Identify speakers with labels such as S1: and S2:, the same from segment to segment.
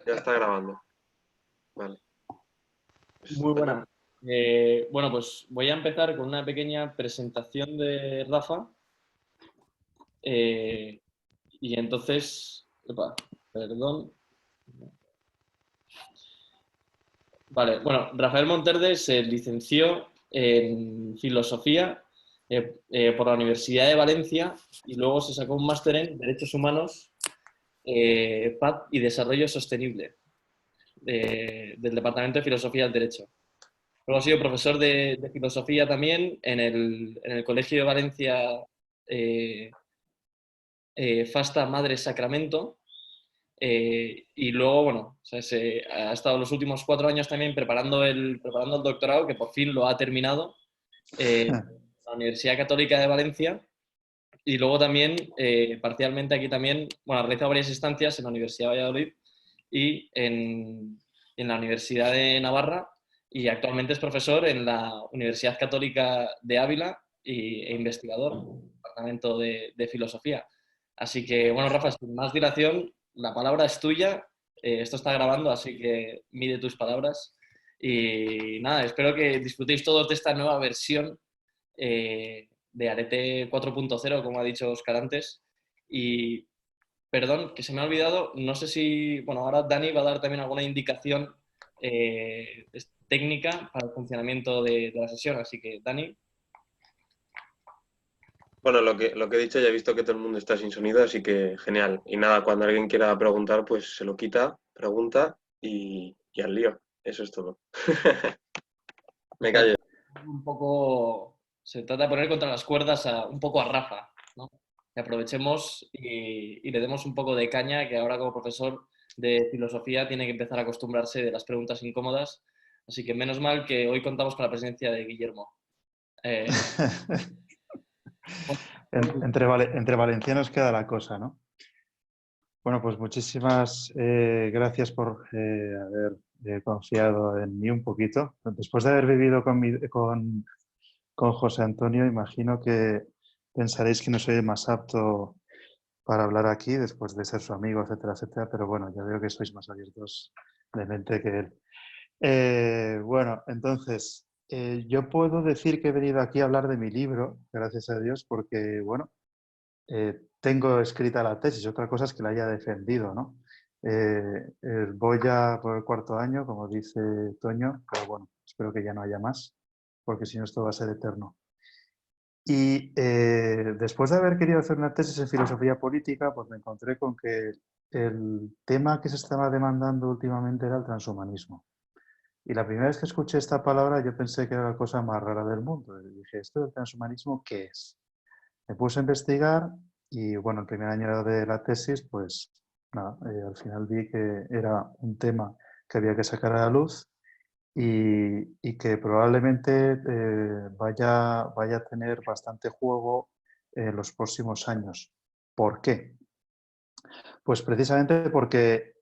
S1: Ya está grabando. Vale. Pues,
S2: Muy
S1: bueno,
S2: buena. Bueno, pues voy a empezar con una pequeña presentación de Rafa. eh, y entonces, perdón. Vale, bueno, Rafael Monterde se licenció en Filosofía por la Universidad de Valencia y luego se sacó un máster en Derechos Humanos, Paz y Desarrollo Sostenible del Departamento de Filosofía del Derecho. Luego ha sido profesor de filosofía también en el Colegio de Valencia eh, Fasta Madre Sacramento. Y luego, bueno, o sea, ha estado los últimos 4 años también preparando el doctorado, que por fin lo ha terminado en la Universidad Católica de Valencia. Y luego también, parcialmente aquí también, bueno, ha realizado varias estancias en la Universidad de Valladolid y en la Universidad de Navarra, y actualmente es profesor en la Universidad Católica de Ávila e investigador en el Departamento de Filosofía. Así que, bueno, Rafa, sin más dilación, la palabra es tuya. Esto está grabando, así que mide tus palabras. Y nada, espero que disfrutéis todos de esta nueva versión de Arete 4.0, como ha dicho Oscar antes. Y perdón, que se me ha olvidado, no sé si, bueno, ahora Dani va a dar también alguna indicación técnica para el funcionamiento de la sesión, así que Dani.
S1: bueno, lo que he dicho, ya he visto que todo el mundo está sin sonido, así que genial. Y nada, cuando alguien quiera preguntar, pues se lo quita, pregunta y al lío. Eso es todo. Me
S2: Está
S1: callo.
S2: un poco, se trata de poner contra las cuerdas un poco a Rafa, ¿no? Que aprovechemos y le demos un poco de caña, que ahora como profesor de filosofía tiene que empezar a acostumbrarse de las preguntas incómodas, así que menos mal que hoy contamos con la presencia de Guillermo. Eh,
S3: Entre valencianos queda la cosa, ¿no? Bueno, pues muchísimas gracias por haber confiado en mí un poquito. Después de haber vivido con José Antonio, imagino que pensaréis que no soy el más apto para hablar aquí, después de ser su amigo, etcétera, etcétera, pero bueno, ya veo que sois más abiertos de mente que él. Bueno, entonces, yo puedo decir que he venido aquí a hablar de mi libro, gracias a Dios, porque, bueno, tengo escrita la tesis, otra cosa es que la haya defendido, ¿no? Voy ya por el 4.º año, como dice Toño, pero bueno, espero que ya no haya más, porque si no esto va a ser eterno. Y después de haber querido hacer una tesis en filosofía política, pues me encontré con que el tema que se estaba demandando últimamente era el transhumanismo. Y la primera vez que escuché esta palabra yo pensé que era la cosa más rara del mundo. Y dije, ¿esto del transhumanismo qué es? Me puse a investigar y bueno, el primer año de la tesis, pues nada, al final vi que era un tema que había que sacar a la luz y que probablemente vaya a tener bastante juego en los próximos años. ¿Por qué? Pues precisamente porque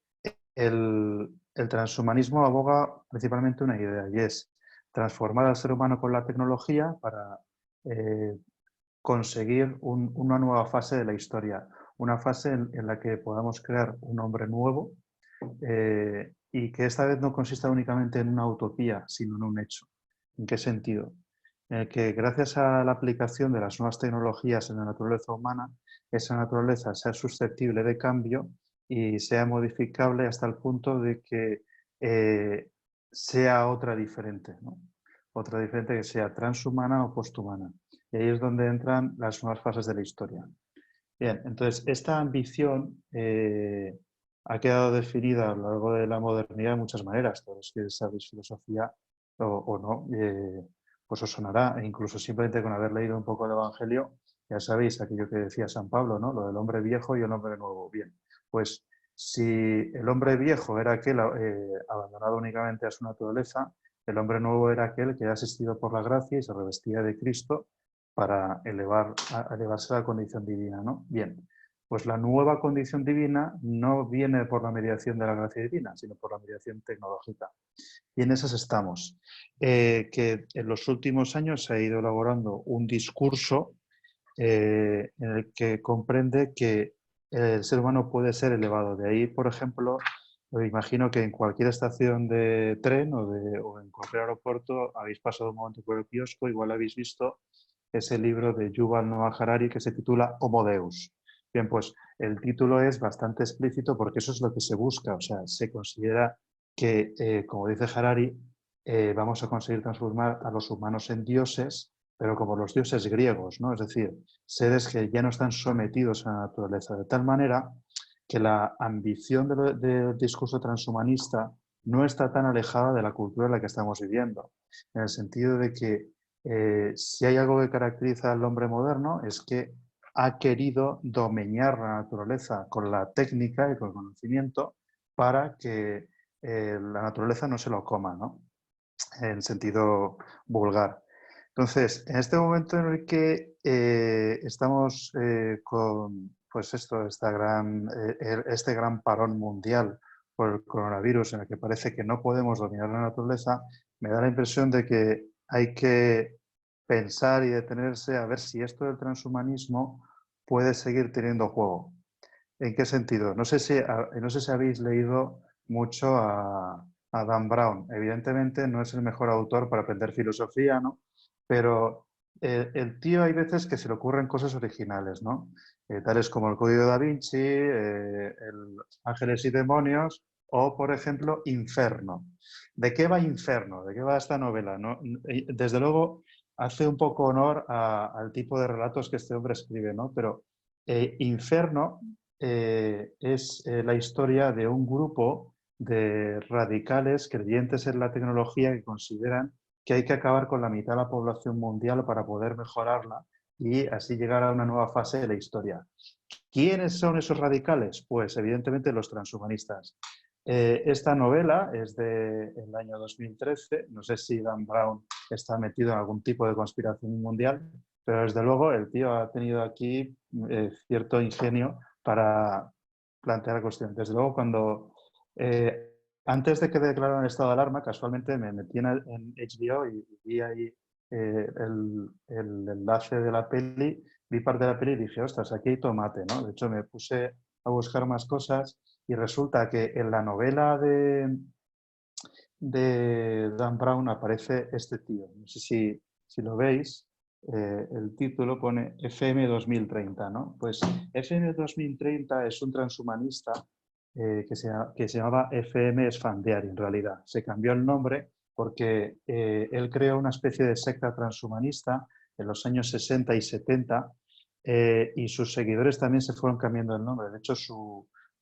S3: el transhumanismo aboga principalmente una idea y es transformar al ser humano con la tecnología para eh, conseguir una nueva fase de la historia, una fase en la que podamos crear un hombre nuevo y que esta vez no consista únicamente en una utopía, sino en un hecho. ¿En qué sentido? En el que gracias a la aplicación de las nuevas tecnologías en la naturaleza humana, esa naturaleza sea susceptible de cambio y sea modificable hasta el punto de que sea otra diferente, ¿no? Otra diferente que sea transhumana o posthumana. Y ahí es donde entran las nuevas fases de la historia. Bien, entonces esta ambición ha quedado definida a lo largo de la modernidad de muchas maneras. Todos los que sabéis filosofía o no, pues os sonará, e incluso simplemente con haber leído un poco el Evangelio, ya sabéis aquello que decía San Pablo, ¿no? Lo del hombre viejo y el hombre nuevo. Bien, pues si el hombre viejo era aquel abandonado únicamente a su naturaleza, el hombre nuevo era aquel que era asistido por la gracia y se revestía de Cristo para elevarse a la condición divina, ¿no? Bien, pues la nueva condición divina no viene por la mediación de la gracia divina, sino por la mediación tecnológica. Y en esas estamos. Que en los últimos años se ha ido elaborando un discurso en el que comprende que el ser humano puede ser elevado. De ahí, por ejemplo, imagino que en cualquier estación de tren o en cualquier aeropuerto habéis pasado un momento por el kiosco, igual habéis visto ese libro de Yuval Noah Harari que se titula Homo Deus. Bien, pues el título es bastante explícito porque eso es lo que se busca. O sea, se considera que, como dice Harari, vamos a conseguir transformar a los humanos en dioses, pero como los dioses griegos, ¿no? Es decir, seres que ya no están sometidos a la naturaleza, de tal manera que la ambición del discurso transhumanista no está tan alejada de la cultura en la que estamos viviendo, en el sentido de que si hay algo que caracteriza al hombre moderno es que ha querido domeñar la naturaleza con la técnica y con el conocimiento para que la naturaleza no se lo coma, ¿no? En sentido vulgar. Entonces, en este momento en el que estamos con pues esto, este gran parón mundial por el coronavirus, en el que parece que no podemos dominar la naturaleza, me da la impresión de que hay que pensar y detenerse a ver si esto del transhumanismo puede seguir teniendo juego. ¿En qué sentido? No sé si habéis leído mucho a Dan Brown. Evidentemente no es el mejor autor para aprender filosofía, ¿no? Pero el tío hay veces que se le ocurren cosas originales, ¿no? Tales como el Código Da Vinci, el Ángeles y Demonios o, por ejemplo, Inferno. ¿De qué va Inferno? ¿De qué va esta novela? ¿No? Desde luego hace un poco honor al tipo de relatos que este hombre escribe, ¿no? Pero Inferno es la historia de un grupo de radicales creyentes en la tecnología que consideran que hay que acabar con la mitad de la población mundial para poder mejorarla y así llegar a una nueva fase de la historia. ¿Quiénes son esos radicales? Pues evidentemente los transhumanistas. Esta novela es del año 2013, no sé si Dan Brown está metido en algún tipo de conspiración mundial, pero desde luego el tío ha tenido aquí cierto ingenio para plantear la cuestión. Desde luego, antes de que declararan el estado de alarma, casualmente me metí en HBO y vi ahí el enlace de la peli, vi parte de la peli y dije, ostras, aquí hay tomate, ¿no? De hecho, me puse a buscar más cosas y resulta que en la novela de Dan Brown aparece este tío. No sé si lo veis. El título pone FM 2030, ¿no? Pues FM 2030 es un transhumanista que se llamaba FM Esfandiari, en realidad. Se cambió el nombre porque él creó una especie de secta transhumanista en los años 60 y 70 y sus seguidores también se fueron cambiando el nombre. De hecho,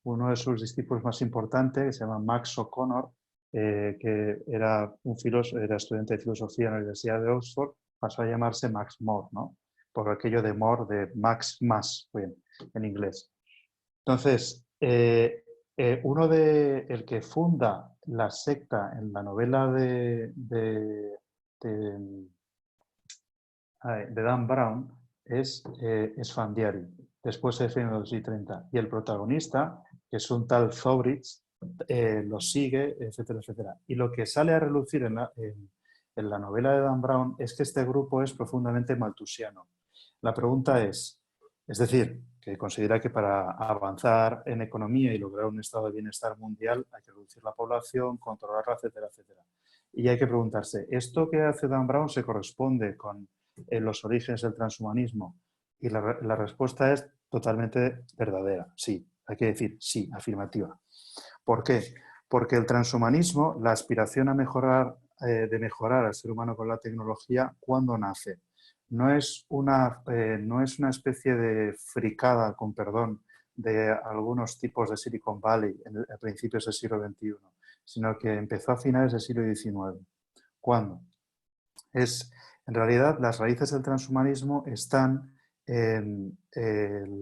S3: uno de sus discípulos más importantes, que se llama Max O'Connor, que era era estudiante de filosofía en la Universidad de Oxford, pasó a llamarse Max More, ¿no? Por aquello de More, de Max más, bien, en inglés. Entonces, el que funda la secta en la novela de Dan Brown es Esfandiari, después de FM 2030. Y el protagonista, que es un tal Zobrist, lo sigue, etcétera, etcétera. Y lo que sale a relucir en la novela de Dan Brown es que este grupo es profundamente malthusiano. La pregunta es decir, que considera que para avanzar en economía y lograr un estado de bienestar mundial hay que reducir la población, controlarla, etcétera, etcétera. Y hay que preguntarse, ¿esto que hace Dan Brown se corresponde con los orígenes del transhumanismo? Y la respuesta es totalmente verdadera, sí. Hay que decir sí, afirmativa. ¿Por qué? Porque el transhumanismo, la aspiración a de mejorar al ser humano con la tecnología, ¿cuándo nace? No es una especie de fricada, con perdón, de algunos tipos de Silicon Valley a principios del siglo XXI, sino que empezó a finales del siglo XIX. ¿Cuándo? En realidad, las raíces del transhumanismo están en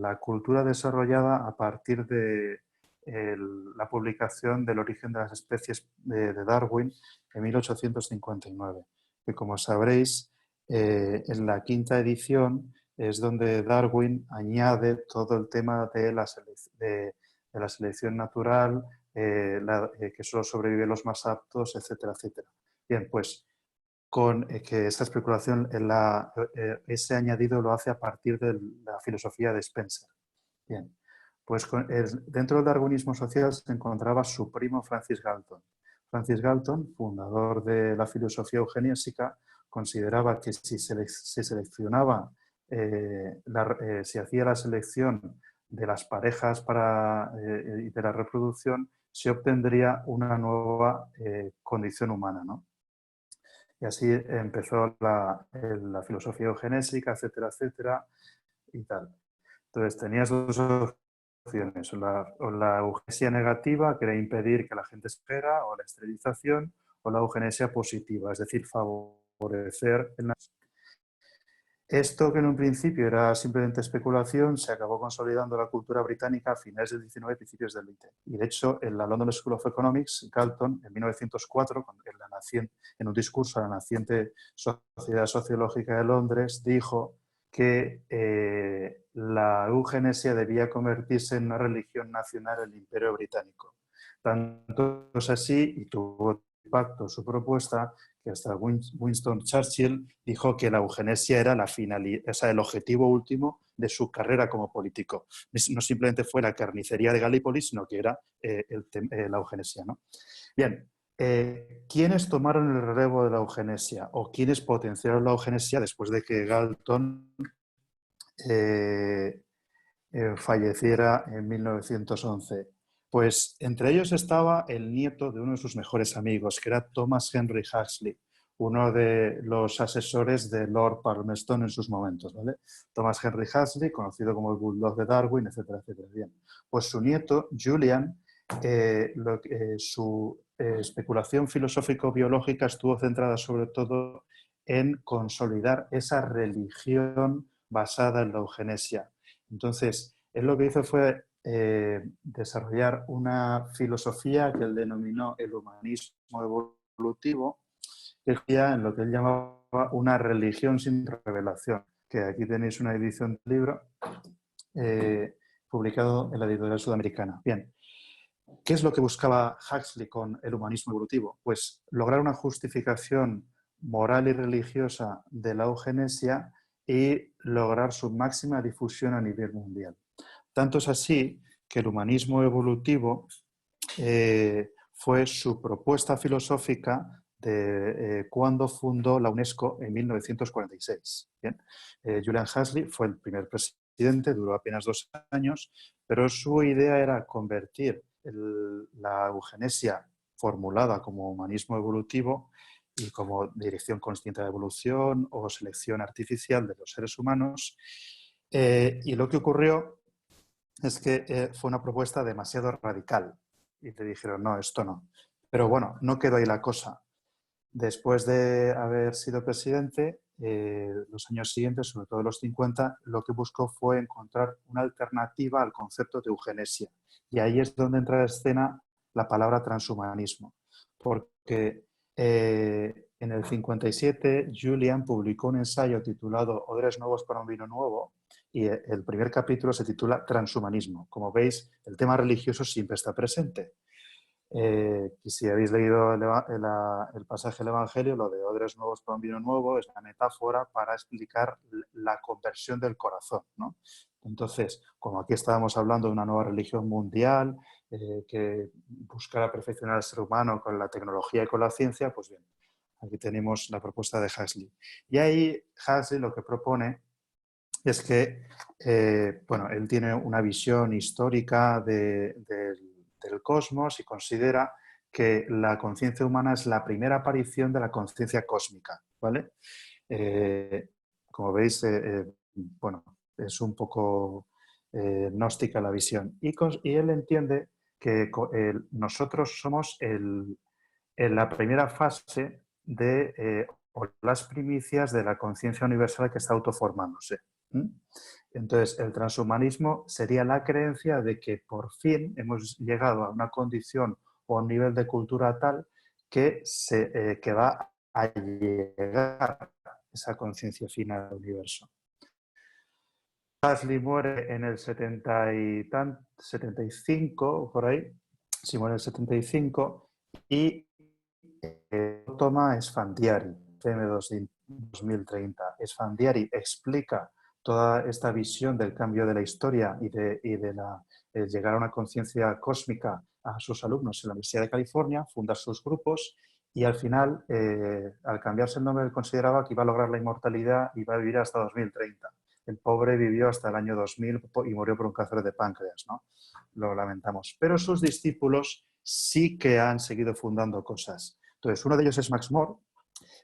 S3: la cultura desarrollada a partir de la publicación del origen de las especies de Darwin en 1859, que como sabréis, en la quinta edición es donde Darwin añade todo el tema de la selección natural, que solo sobreviven los más aptos, etcétera, etcétera. Bien, pues con que esta especulación, ese añadido lo hace a partir de la filosofía de Spencer. Bien, Pues dentro del darwinismo social se encontraba su primo Francis Galton. Francis Galton, fundador de la filosofía eugenésica, consideraba que si se seleccionaba, si hacía la selección de las parejas y de la reproducción, se obtendría una nueva condición humana, ¿no? Y así empezó la filosofía eugenésica, etcétera, etcétera, y tal. Entonces tenías dos opciones, o la eugenesia negativa, que era impedir que la gente espera, o la esterilización, o la eugenesia positiva, es decir, favorecer el nacimiento. Esto, que en un principio era simplemente especulación, se acabó consolidando la cultura británica a finales del 19 y principios del 20. Y de hecho, en la London School of Economics, Galton, en 1904, en un discurso a la naciente Sociedad Sociológica de Londres, dijo que la eugenesia debía convertirse en una religión nacional en el Imperio Británico. Tanto es así, y tuvo impacto su propuesta, que hasta Winston Churchill dijo que la eugenesia era el objetivo último de su carrera como político. No simplemente fue la carnicería de Galípoli, sino que era la eugenesia, ¿no? Bien, ¿quiénes tomaron el relevo de la eugenesia o quiénes potenciaron la eugenesia después de que Galton falleciera en 1911? Pues entre ellos estaba el nieto de uno de sus mejores amigos, que era Thomas Henry Huxley, uno de los asesores de Lord Palmerston en sus momentos, ¿vale? Thomas Henry Huxley, conocido como el Bulldog de Darwin, etcétera, etcétera. Bien. Pues su nieto, Julian, su especulación filosófico-biológica estuvo centrada sobre todo en consolidar esa religión basada en la eugenesia. Entonces, él lo que hizo fue desarrollar una filosofía que él denominó el humanismo evolutivo, que decía en lo que él llamaba una religión sin revelación, que aquí tenéis una edición del libro publicado en la editorial sudamericana. Bien, ¿qué es lo que buscaba Huxley con el humanismo evolutivo? Pues lograr una justificación moral y religiosa de la eugenesia y lograr su máxima difusión a nivel mundial. Tanto es así que el humanismo evolutivo fue su propuesta filosófica de cuando fundó la UNESCO en 1946. ¿Bien? Julian Huxley fue el primer presidente, duró apenas 2 años, pero su idea era convertir la eugenesia formulada como humanismo evolutivo y como dirección consciente de la evolución o selección artificial de los seres humanos. Y lo que ocurrió es que fue una propuesta demasiado radical y le dijeron, no, esto no. Pero bueno, no quedó ahí la cosa. Después de haber sido presidente, los años siguientes, sobre todo los 50, lo que buscó fue encontrar una alternativa al concepto de eugenesia. Y ahí es donde entra a escena la palabra transhumanismo. Porque en el 57, Julian publicó un ensayo titulado Odres nuevos para un vino nuevo, y el primer capítulo se titula Transhumanismo. Como veis, el tema religioso siempre está presente. Y si habéis leído el pasaje del Evangelio, lo de odres nuevos para un vino nuevo es una metáfora para explicar la conversión del corazón, ¿no? Entonces, como aquí estábamos hablando de una nueva religión mundial que buscara perfeccionar al ser humano con la tecnología y con la ciencia, pues bien, aquí tenemos la propuesta de Huxley. Y ahí Huxley lo que propone es que, bueno, él tiene una visión histórica del cosmos y considera que la conciencia humana es la primera aparición de la conciencia cósmica, ¿vale? Como veis, bueno, es un poco gnóstica la visión. Y él entiende que nosotros somos en la primera fase de o las primicias de la conciencia universal que está autoformándose. Entonces, el transhumanismo sería la creencia de que por fin hemos llegado a una condición o a un nivel de cultura tal que va a llegar esa conciencia final del universo. Huxley muere en el 75, por ahí, sí, muere en el 75, y toma Esfandiari, CM2030. Esfandiari explica toda esta visión del cambio de la historia y de llegar a una conciencia cósmica a sus alumnos en la Universidad de California, fundar sus grupos y al final, al cambiarse el nombre, él consideraba que iba a lograr la inmortalidad y iba a vivir hasta 2030. El pobre vivió hasta el año 2000 y murió por un cáncer de páncreas, ¿no? Lo lamentamos. Pero sus discípulos sí que han seguido fundando cosas. Entonces, uno de ellos es Max More,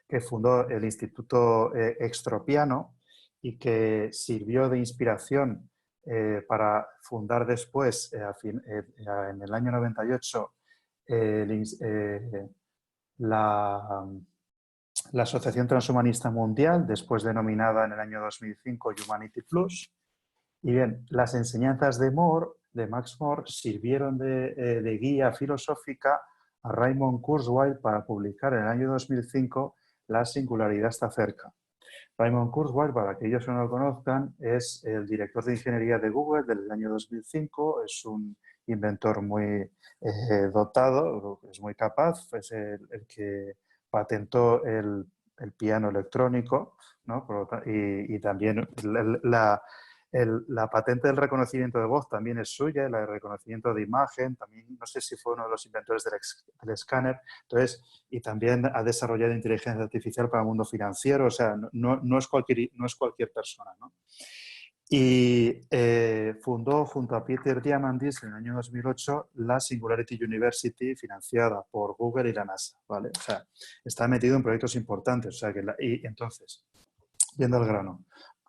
S3: que fundó el Instituto Extropiano y que sirvió de inspiración para fundar después, en el año 98, la Asociación Transhumanista Mundial, después denominada en el año 2005 Humanity Plus. Y bien, las enseñanzas de Max More, sirvieron de guía filosófica a Raymond Kurzweil para publicar en el año 2005 La singularidad está cerca. Raymond Kurzweil, para aquellos que no lo conozcan, es el director de ingeniería de Google del año 2005, es un inventor muy dotado, es muy capaz, es el que patentó el piano electrónico, ¿no? Y también la patente del reconocimiento de voz también es suya, la de reconocimiento de imagen, también no sé si fue uno de los inventores del escáner, entonces, y también ha desarrollado inteligencia artificial para el mundo financiero, o sea, no es cualquier persona, ¿no? Y fundó junto a Peter Diamandis en el año 2008 la Singularity University, financiada por Google y la NASA, ¿vale? O sea, está metido en proyectos importantes, o sea, y entonces, yendo al grano,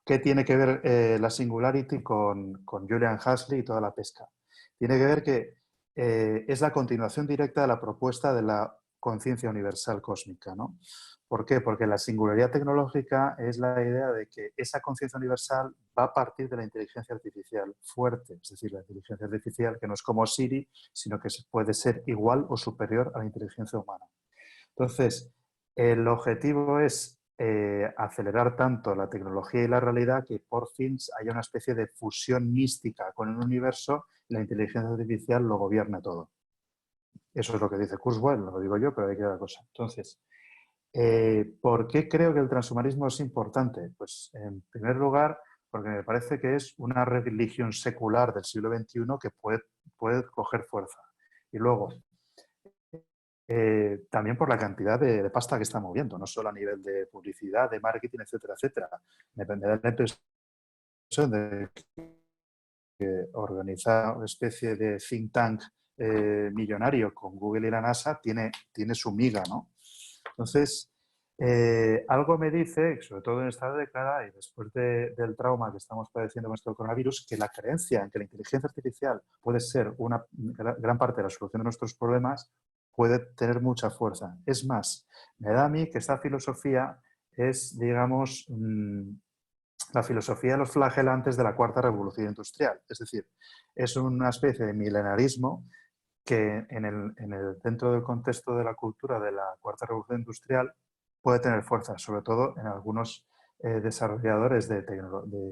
S3: ¿qué tiene que ver la Singularity con Julian Huxley y toda la pesca? Tiene que ver que es la continuación directa de la propuesta de la conciencia universal cósmica, ¿no? ¿Por qué? Porque la singularidad tecnológica es la idea de que esa conciencia universal va a partir de la inteligencia artificial fuerte, es decir, la inteligencia artificial que no es como Siri, sino que puede ser igual o superior a la inteligencia humana. Entonces, el objetivo es acelerar tanto la tecnología y la realidad que por fin haya una especie de fusión mística con el universo y la inteligencia artificial lo gobierna todo. Eso es lo que dice Kurzweil, no lo digo yo, pero ahí queda la cosa. Entonces, ¿por qué creo que el transhumanismo es importante? Pues, en primer lugar, porque me parece que es una religión secular del siglo XXI que puede coger fuerza. Y luego, también por la cantidad de pasta que está moviendo, no solo a nivel de publicidad, de marketing, etcétera, etcétera. Me da la impresión de que organizar una especie de think tank millonario con Google y la NASA tiene su miga, ¿no? Entonces, algo me dice, sobre todo en esta década y después del trauma que estamos padeciendo con esto del coronavirus, que la creencia en que la inteligencia artificial puede ser una gran parte de la solución de nuestros problemas puede tener mucha fuerza. Es más, me da a mí que esta filosofía es, digamos, la filosofía de los flagelantes de la cuarta revolución industrial. Es decir, es una especie de milenarismo que dentro del contexto de la cultura de la cuarta revolución industrial puede tener fuerza, sobre todo en algunos desarrolladores de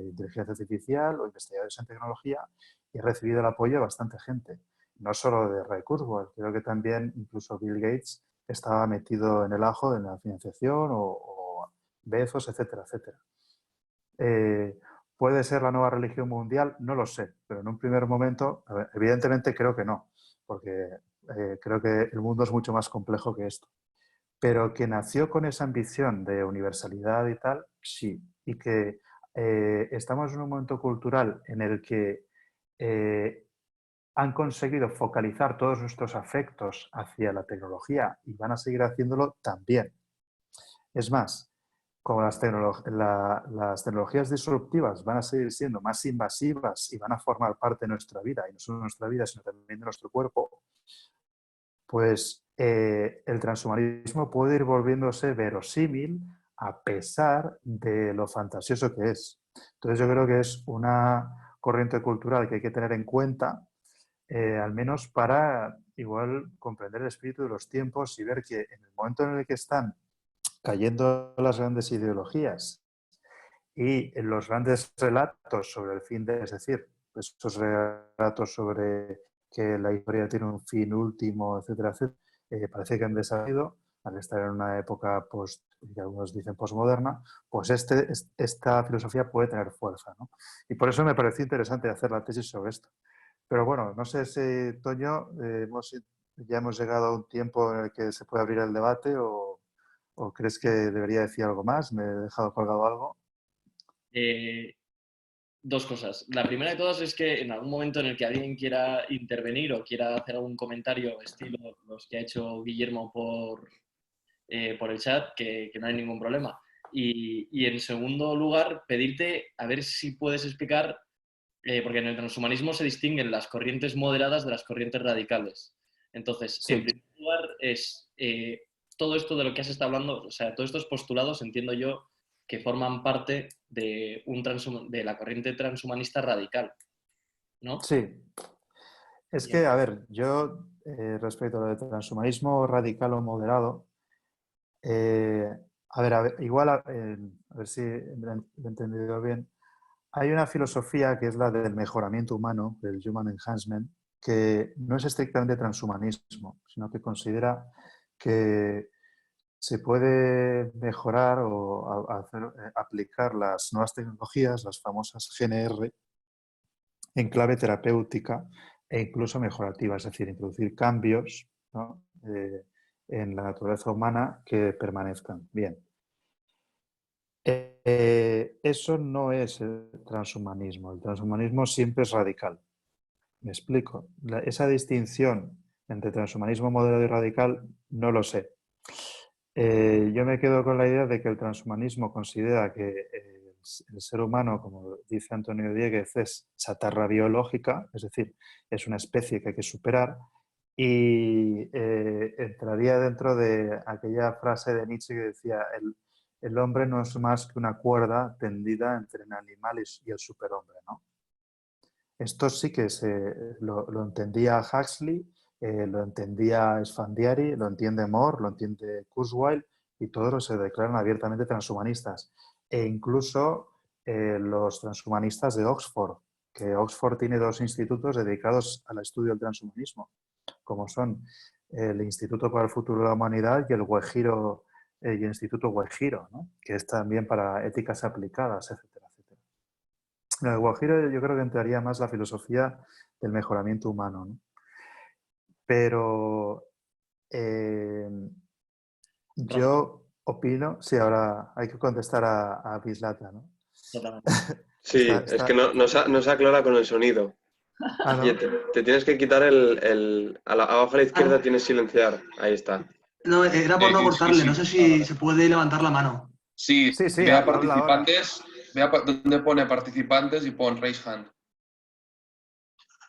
S3: inteligencia artificial o investigadores en tecnología, y ha recibido el apoyo de bastante gente. No solo de Ray Kurzweil, creo que también incluso Bill Gates estaba metido en el ajo en la financiación o Bezos, etcétera, etcétera. ¿Puede ser la nueva religión mundial? No lo sé, pero en un primer momento, evidentemente creo que no, porque creo que el mundo es mucho más complejo que esto. Pero que nació con esa ambición de universalidad y tal, sí. Y que estamos en un momento cultural en el que han conseguido focalizar todos nuestros afectos hacia la tecnología y van a seguir haciéndolo también. Es más, como las tecnologías disruptivas van a seguir siendo más invasivas y van a formar parte de nuestra vida, y no solo de nuestra vida, sino también de nuestro cuerpo, pues el transhumanismo puede ir volviéndose verosímil a pesar de lo fantasioso que es. Entonces yo creo que es una corriente cultural que hay que tener en cuenta, al menos para igual comprender el espíritu de los tiempos y ver que en el momento en el que están cayendo las grandes ideologías y en los grandes relatos sobre el fin es decir, esos relatos sobre que la historia tiene un fin último, etcétera, etcétera, parece que han desaparecido al estar en una época y algunos dicen posmoderna, pues esta filosofía puede tener fuerza, ¿no? Y por eso me pareció interesante hacer la tesis sobre esto. Pero bueno, no sé si, Toño, ya hemos llegado a un tiempo en el que se puede abrir el debate o crees que debería decir algo más. ¿Me he dejado colgado algo?
S2: Dos cosas. La primera de todas es que en algún momento en el que alguien quiera intervenir o quiera hacer algún comentario estilo los que ha hecho Guillermo por el chat, que no hay ningún problema. Y en segundo lugar, pedirte a ver si puedes explicar, porque en el transhumanismo se distinguen las corrientes moderadas de las corrientes radicales. Entonces,
S3: Sí.
S2: en primer lugar, es todo esto de lo que has estado hablando, o sea, todos estos postulados, entiendo yo, que forman parte de, de la corriente transhumanista radical, ¿no?
S3: Sí. Es
S2: Bien.
S3: que, a ver, yo respecto a lo de transhumanismo radical o moderado, eh, a ver, igual, a ver si lo he entendido bien. Hay una filosofía que es la del mejoramiento humano, del human enhancement, que no es estrictamente transhumanismo, sino que considera que se puede mejorar o aplicar las nuevas tecnologías, las famosas GNR, en clave terapéutica e incluso mejorativa, es decir, introducir cambios, ¿no? En la naturaleza humana que permanezcan. Bien. Eso no es el transhumanismo. El transhumanismo siempre es radical. Me explico. Esa distinción entre transhumanismo moderado y radical no lo sé. Yo me quedo con la idea de que el transhumanismo considera que el ser humano, como dice Antonio Dieguez, es chatarra biológica, es decir, es una especie que hay que superar y entraría dentro de aquella frase de Nietzsche que decía el hombre no es más que una cuerda tendida entre el animal y el superhombre, ¿no? Esto sí que lo entendía Huxley, lo entendía Esfandiari, lo entiende Moore, lo entiende Kurzweil y todos se declaran abiertamente transhumanistas. E incluso los transhumanistas de Oxford, que Oxford tiene dos institutos dedicados al estudio del transhumanismo, como son el Instituto para el Futuro de la Humanidad y el Guajiro, y el Instituto Guajiro, ¿no? Que es también para éticas aplicadas, etcétera, etcétera. En el Guajiro yo creo que entraría más la filosofía del mejoramiento humano, ¿no? Pero eh, yo opino, sí, ahora hay que contestar a Bislata, ¿no?
S2: Totalmente.
S1: Sí, es que no se aclara con el sonido.
S3: Ah,
S1: Oye,
S3: ¿no?
S1: te tienes que quitar abajo a la izquierda
S4: Ah,
S1: tienes silenciar. Ahí está.
S4: no, era por no
S5: Sí,
S4: cortarle.
S5: sí,
S4: No sé
S5: ahora.
S4: si se puede levantar la mano.
S5: Sí,
S3: Sí, sí,
S5: ve a
S3: habla ahora.
S5: participantes, donde pone participantes y pon raise hand.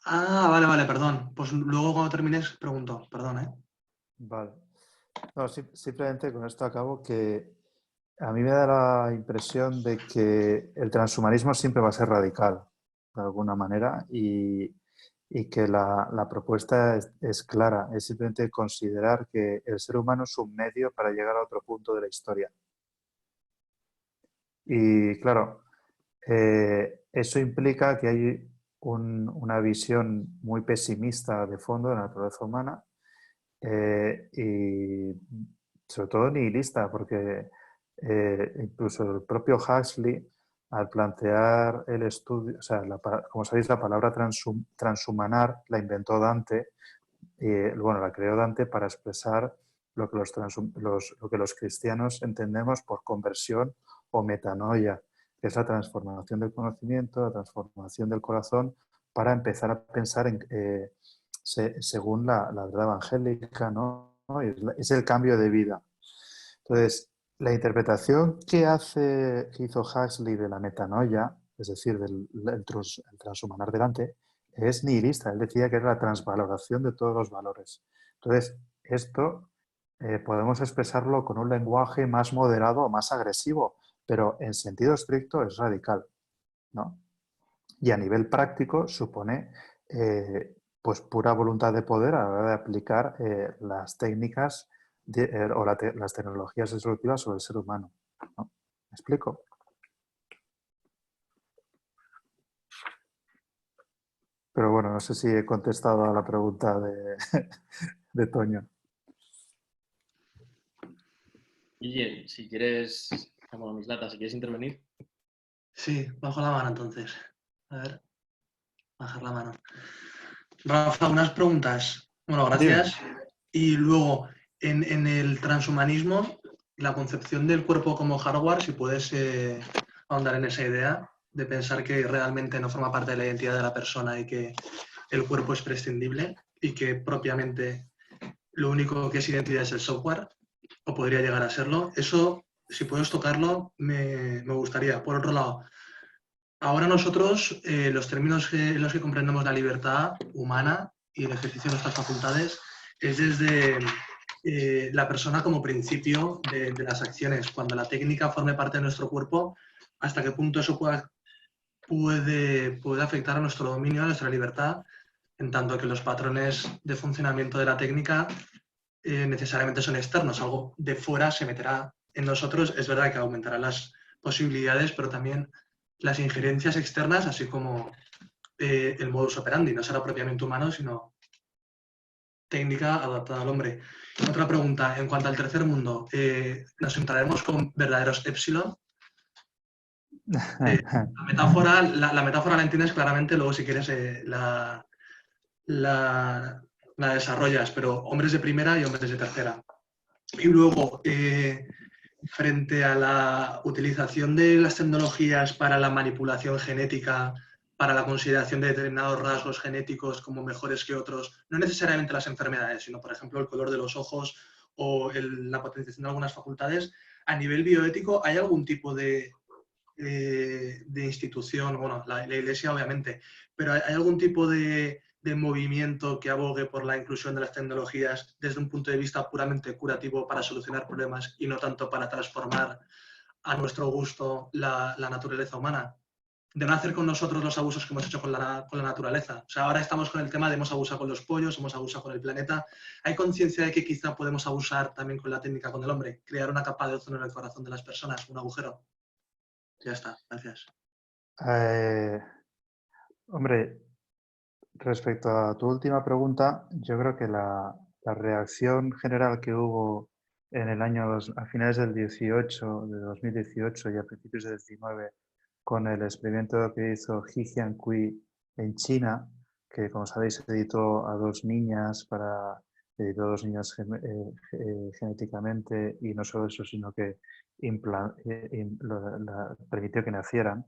S4: Ah, vale, vale, perdón. Pues luego cuando termines pregunto. Perdón, ¿eh?
S3: Vale. No, simplemente con esto acabo que a mí me da la impresión de que el transhumanismo siempre va a ser radical, de alguna manera, y que la propuesta es clara, es simplemente considerar que el ser humano es un medio para llegar a otro punto de la historia. Y claro, eso implica que hay una visión muy pesimista de fondo de la naturaleza humana y sobre todo nihilista, porque incluso el propio Huxley, al plantear el estudio, o sea, como sabéis, la palabra transhumanar la inventó Dante, bueno, la creó Dante para expresar lo que lo que los cristianos entendemos por conversión o metanoia, que es la transformación del conocimiento, la transformación del corazón, para empezar a pensar según la verdad evangélica, ¿no? Es el cambio de vida. Entonces, la interpretación que hizo Huxley de la metanoia, es decir, el transhumanar delante, es nihilista. Él decía que era la transvaloración de todos los valores. Entonces, esto podemos expresarlo con un lenguaje más moderado o más agresivo, pero en sentido estricto es radical, ¿no? Y a nivel práctico supone pues pura voluntad de poder a la hora de aplicar las técnicas las tecnologías disruptivas sobre el ser humano, ¿no? ¿Me explico? Pero bueno, no sé si he contestado a la pregunta de Toño.
S2: Guille, si quieres, como mis latas, si quieres intervenir.
S4: Sí, bajo la mano entonces. A ver, bajar la mano. Rafa, unas preguntas. Bueno,
S3: Dime.
S4: gracias. Y luego, en el transhumanismo, la concepción del cuerpo como hardware, si puedes ahondar en esa idea de pensar que realmente no forma parte de la identidad de la persona y que el cuerpo es prescindible y que propiamente lo único que es identidad es el software, o podría llegar a serlo. Eso, si puedes tocarlo, me gustaría. Por otro lado, ahora nosotros, los términos en los que comprendemos la libertad humana y el ejercicio de nuestras facultades es desde la persona como principio de las acciones. Cuando la técnica forme parte de nuestro cuerpo, hasta qué punto eso puede afectar a nuestro dominio, a nuestra libertad, en tanto que los patrones de funcionamiento de la técnica necesariamente son externos, algo de fuera se meterá en nosotros. Es verdad que aumentará las posibilidades, pero también las injerencias externas, así como el modus operandi. No será propiamente humano, sino técnica adaptada al hombre. Otra pregunta, en cuanto al tercer mundo, ¿nos entraremos con verdaderos epsilon? La metáfora la entiendes claramente, luego si quieres la desarrollas, pero hombres de primera y hombres de tercera. Y luego, frente a la utilización de las tecnologías para la manipulación genética, para la consideración de determinados rasgos genéticos como mejores que otros, no necesariamente las enfermedades, sino, por ejemplo, el color de los ojos o la potenciación de algunas facultades, a nivel bioético, ¿hay algún tipo de institución, bueno, la Iglesia obviamente, pero ¿hay algún tipo de movimiento que abogue por la inclusión de las tecnologías desde un punto de vista puramente curativo para solucionar problemas y no tanto para transformar a nuestro gusto la naturaleza humana? De no hacer con nosotros los abusos que hemos hecho con la naturaleza. O sea, ahora estamos con el tema de hemos abusado con los pollos, hemos abusado con el planeta. ¿Hay conciencia de que quizá podemos abusar también con la técnica con el hombre? Crear una capa de ozono en el corazón de las personas, un agujero. Ya está, gracias.
S3: Eh, hombre, respecto a tu última pregunta, yo creo que la reacción general que hubo en el año, a finales del 18, de 2018 y a principios del 19, con el experimento que hizo He Jiankui en China, que como sabéis editó a dos niñas genéticamente, y no solo eso, sino que permitió que nacieran.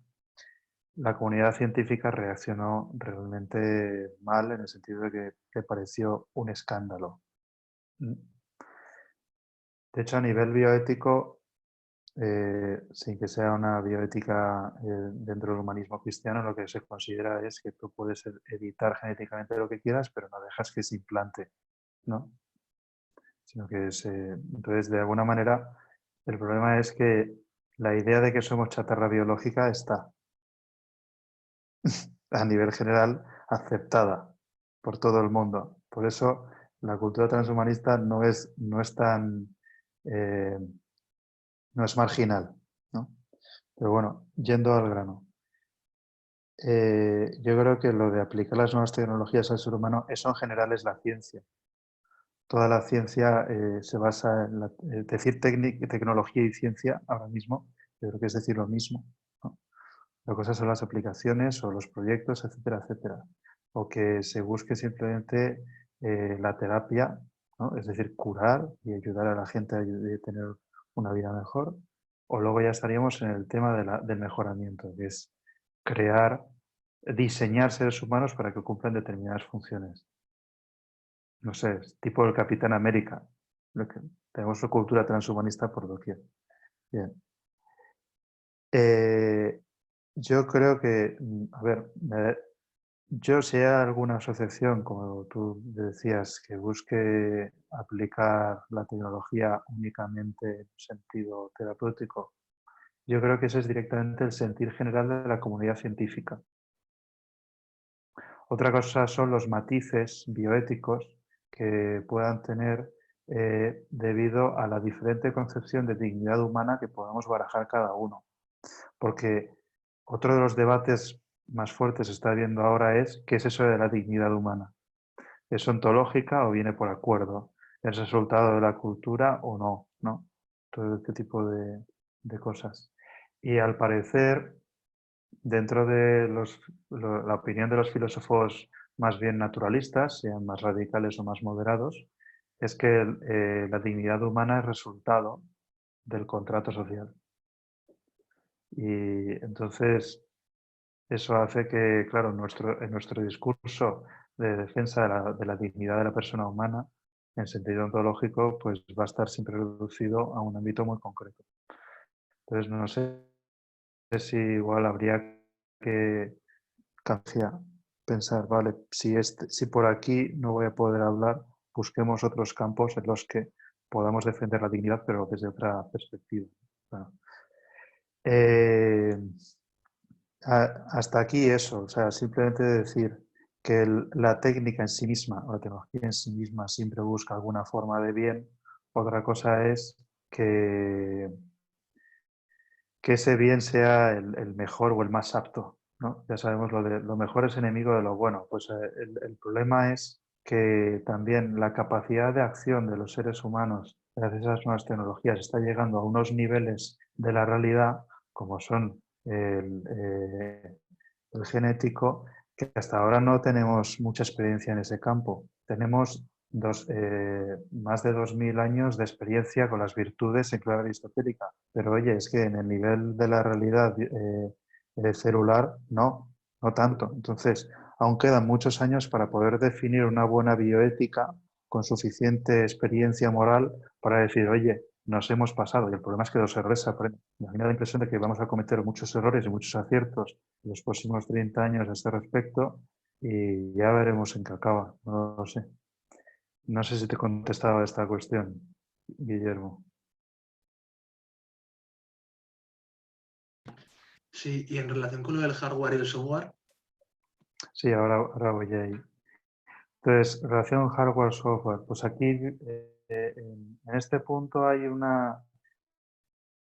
S3: La comunidad científica reaccionó realmente mal, en el sentido de que le pareció un escándalo. De hecho, a nivel bioético, sin que sea una bioética dentro del humanismo cristiano, lo que se considera es que tú puedes editar genéticamente lo que quieras, pero no dejas que se implante, ¿no? Sino que entonces, de alguna manera, el problema es que la idea de que somos chatarra biológica está a nivel general aceptada por todo el mundo. Por eso la cultura transhumanista no es marginal, ¿no? Pero bueno, yendo al grano. Yo creo que lo de aplicar las nuevas tecnologías al ser humano, eso en general es la ciencia. Toda la ciencia se basa en decir tecnología y ciencia ahora mismo, yo creo que es decir lo mismo, ¿no? La cosa son las aplicaciones o los proyectos, etcétera, etcétera. O que se busque simplemente la terapia, ¿no? Es decir, curar y ayudar a la gente a tener una vida mejor. O luego ya estaríamos en el tema del mejoramiento, que es diseñar seres humanos para que cumplan determinadas funciones. No sé, tipo el Capitán América. Tenemos una cultura transhumanista por doquier. Bien. Yo creo que, a ver, yo si hay alguna asociación, como tú decías, que busque aplicar la tecnología únicamente en sentido terapéutico, yo creo que ese es directamente el sentir general de la comunidad científica. Otra cosa son los matices bioéticos que puedan tener debido a la diferente concepción de dignidad humana que podamos barajar cada uno. Porque otro de los debates más fuertes que está habiendo ahora es ¿qué es eso de la dignidad humana? ¿Es ontológica o viene por acuerdo? ¿Es resultado de la cultura o no? todo este tipo de cosas. Y al parecer, dentro de la opinión de los filósofos más bien naturalistas, sean más radicales o más moderados, es que la dignidad humana es resultado del contrato social. Y entonces eso hace que, claro, en nuestro discurso de defensa de la dignidad de la persona humana, en sentido ontológico, pues va a estar siempre reducido a un ámbito muy concreto. Entonces, no sé si igual habría que pensar, vale, si por aquí no voy a poder hablar, busquemos otros campos en los que podamos defender la dignidad, pero desde otra perspectiva. Bueno, hasta aquí eso, o sea, simplemente decir que la técnica en sí misma, o la tecnología en sí misma, siempre busca alguna forma de bien. Otra cosa es que ese bien sea el mejor o el más apto, ¿no? Ya sabemos lo mejor es enemigo de lo bueno. Pues el problema es que también la capacidad de acción de los seres humanos, gracias a las nuevas tecnologías, está llegando a unos niveles de la realidad, como son el genético, que hasta ahora no tenemos mucha experiencia en ese campo. Tenemos más de 2000 años de experiencia con las virtudes en clave aristotélica, pero oye, es que en el nivel de la realidad celular no tanto. Entonces, aún quedan muchos años para poder definir una buena bioética con suficiente experiencia moral para decir, oye, nos hemos pasado. Y el problema es que los errores se aprenden. A mí me da la impresión de que vamos a cometer muchos errores y muchos aciertos en los próximos 30 años a este respecto y ya veremos en qué acaba. No lo sé. No sé si te he contestado a esta cuestión, Guillermo.
S4: Sí, y en relación con lo del hardware y el software.
S3: Sí, ahora voy ahí. Entonces, relación hardware-software. Pues aquí, en este punto hay una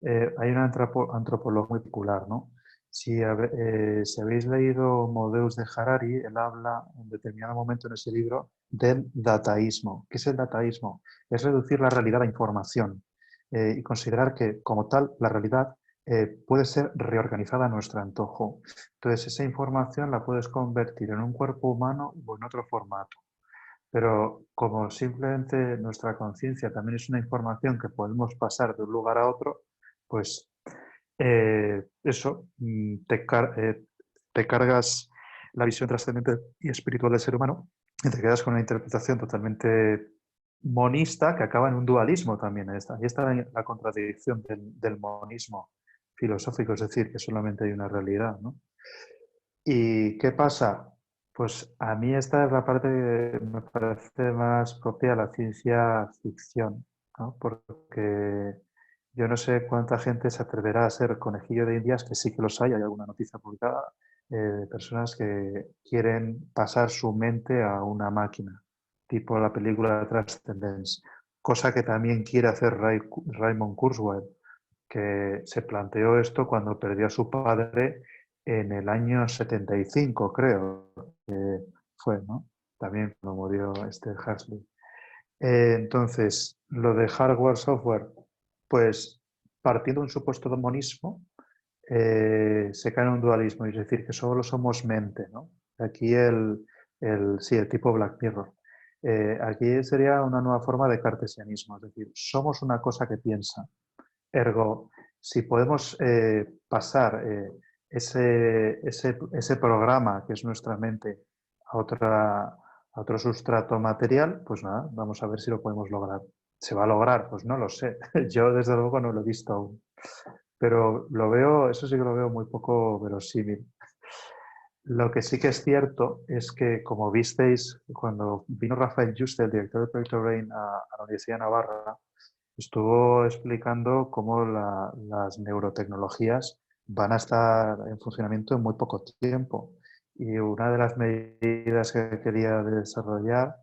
S3: antropología muy particular, ¿no? Si habéis leído Modeus de Harari, él habla en determinado momento en ese libro del dataísmo. ¿Qué es el dataísmo? Es reducir la realidad a información y considerar que, como tal, la realidad puede ser reorganizada a nuestro antojo. Entonces, esa información la puedes convertir en un cuerpo humano o en otro formato. Pero como simplemente nuestra conciencia también es una información que podemos pasar de un lugar a otro, pues te cargas la visión trascendente y espiritual del ser humano y te quedas con una interpretación totalmente monista que acaba en un dualismo también. Ahí está la contradicción del monismo filosófico, es decir, que solamente hay una realidad, ¿no? ¿Y qué pasa? Pues a mí esta es la parte que me parece más propia de la ciencia ficción, ¿no? Porque yo no sé cuánta gente se atreverá a ser conejillo de indias, que sí que los hay alguna noticia publicada, de personas que quieren pasar su mente a una máquina, tipo la película Transcendence, cosa que también quiere hacer Raymond Kurzweil, que se planteó esto cuando perdió a su padre en el año 75, creo que fue, ¿no? También cuando murió Huxley. Entonces, lo de hardware, software, pues partiendo de un supuesto de monismo, se cae en un dualismo, es decir, que solo somos mente, ¿no? Aquí el tipo Black Mirror. Aquí sería una nueva forma de cartesianismo, es decir, somos una cosa que piensa. Ergo, si podemos pasar ese programa que es nuestra mente a otro sustrato material, pues nada, vamos a ver si lo podemos lograr. ¿Se va a lograr? Pues no lo sé. Yo desde luego no lo he visto aún. Pero eso sí que lo veo muy poco verosímil. Lo que sí que es cierto es que, como visteis, cuando vino Rafael Juste, el director del proyecto RAIN, a la Universidad de Navarra, estuvo explicando cómo las neurotecnologías van a estar en funcionamiento en muy poco tiempo. Y una de las medidas que quería desarrollar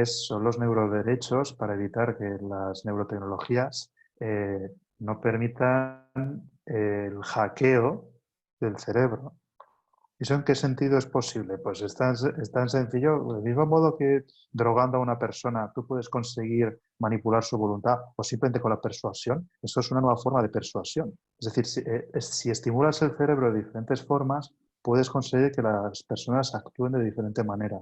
S3: son los neuroderechos para evitar que las neurotecnologías no permitan el hackeo del cerebro. ¿Eso en qué sentido es posible? Pues es tan sencillo, del mismo modo que drogando a una persona tú puedes conseguir manipular su voluntad o simplemente con la persuasión. Eso es una nueva forma de persuasión. Es decir, si estimulas el cerebro de diferentes formas, puedes conseguir que las personas actúen de diferente manera.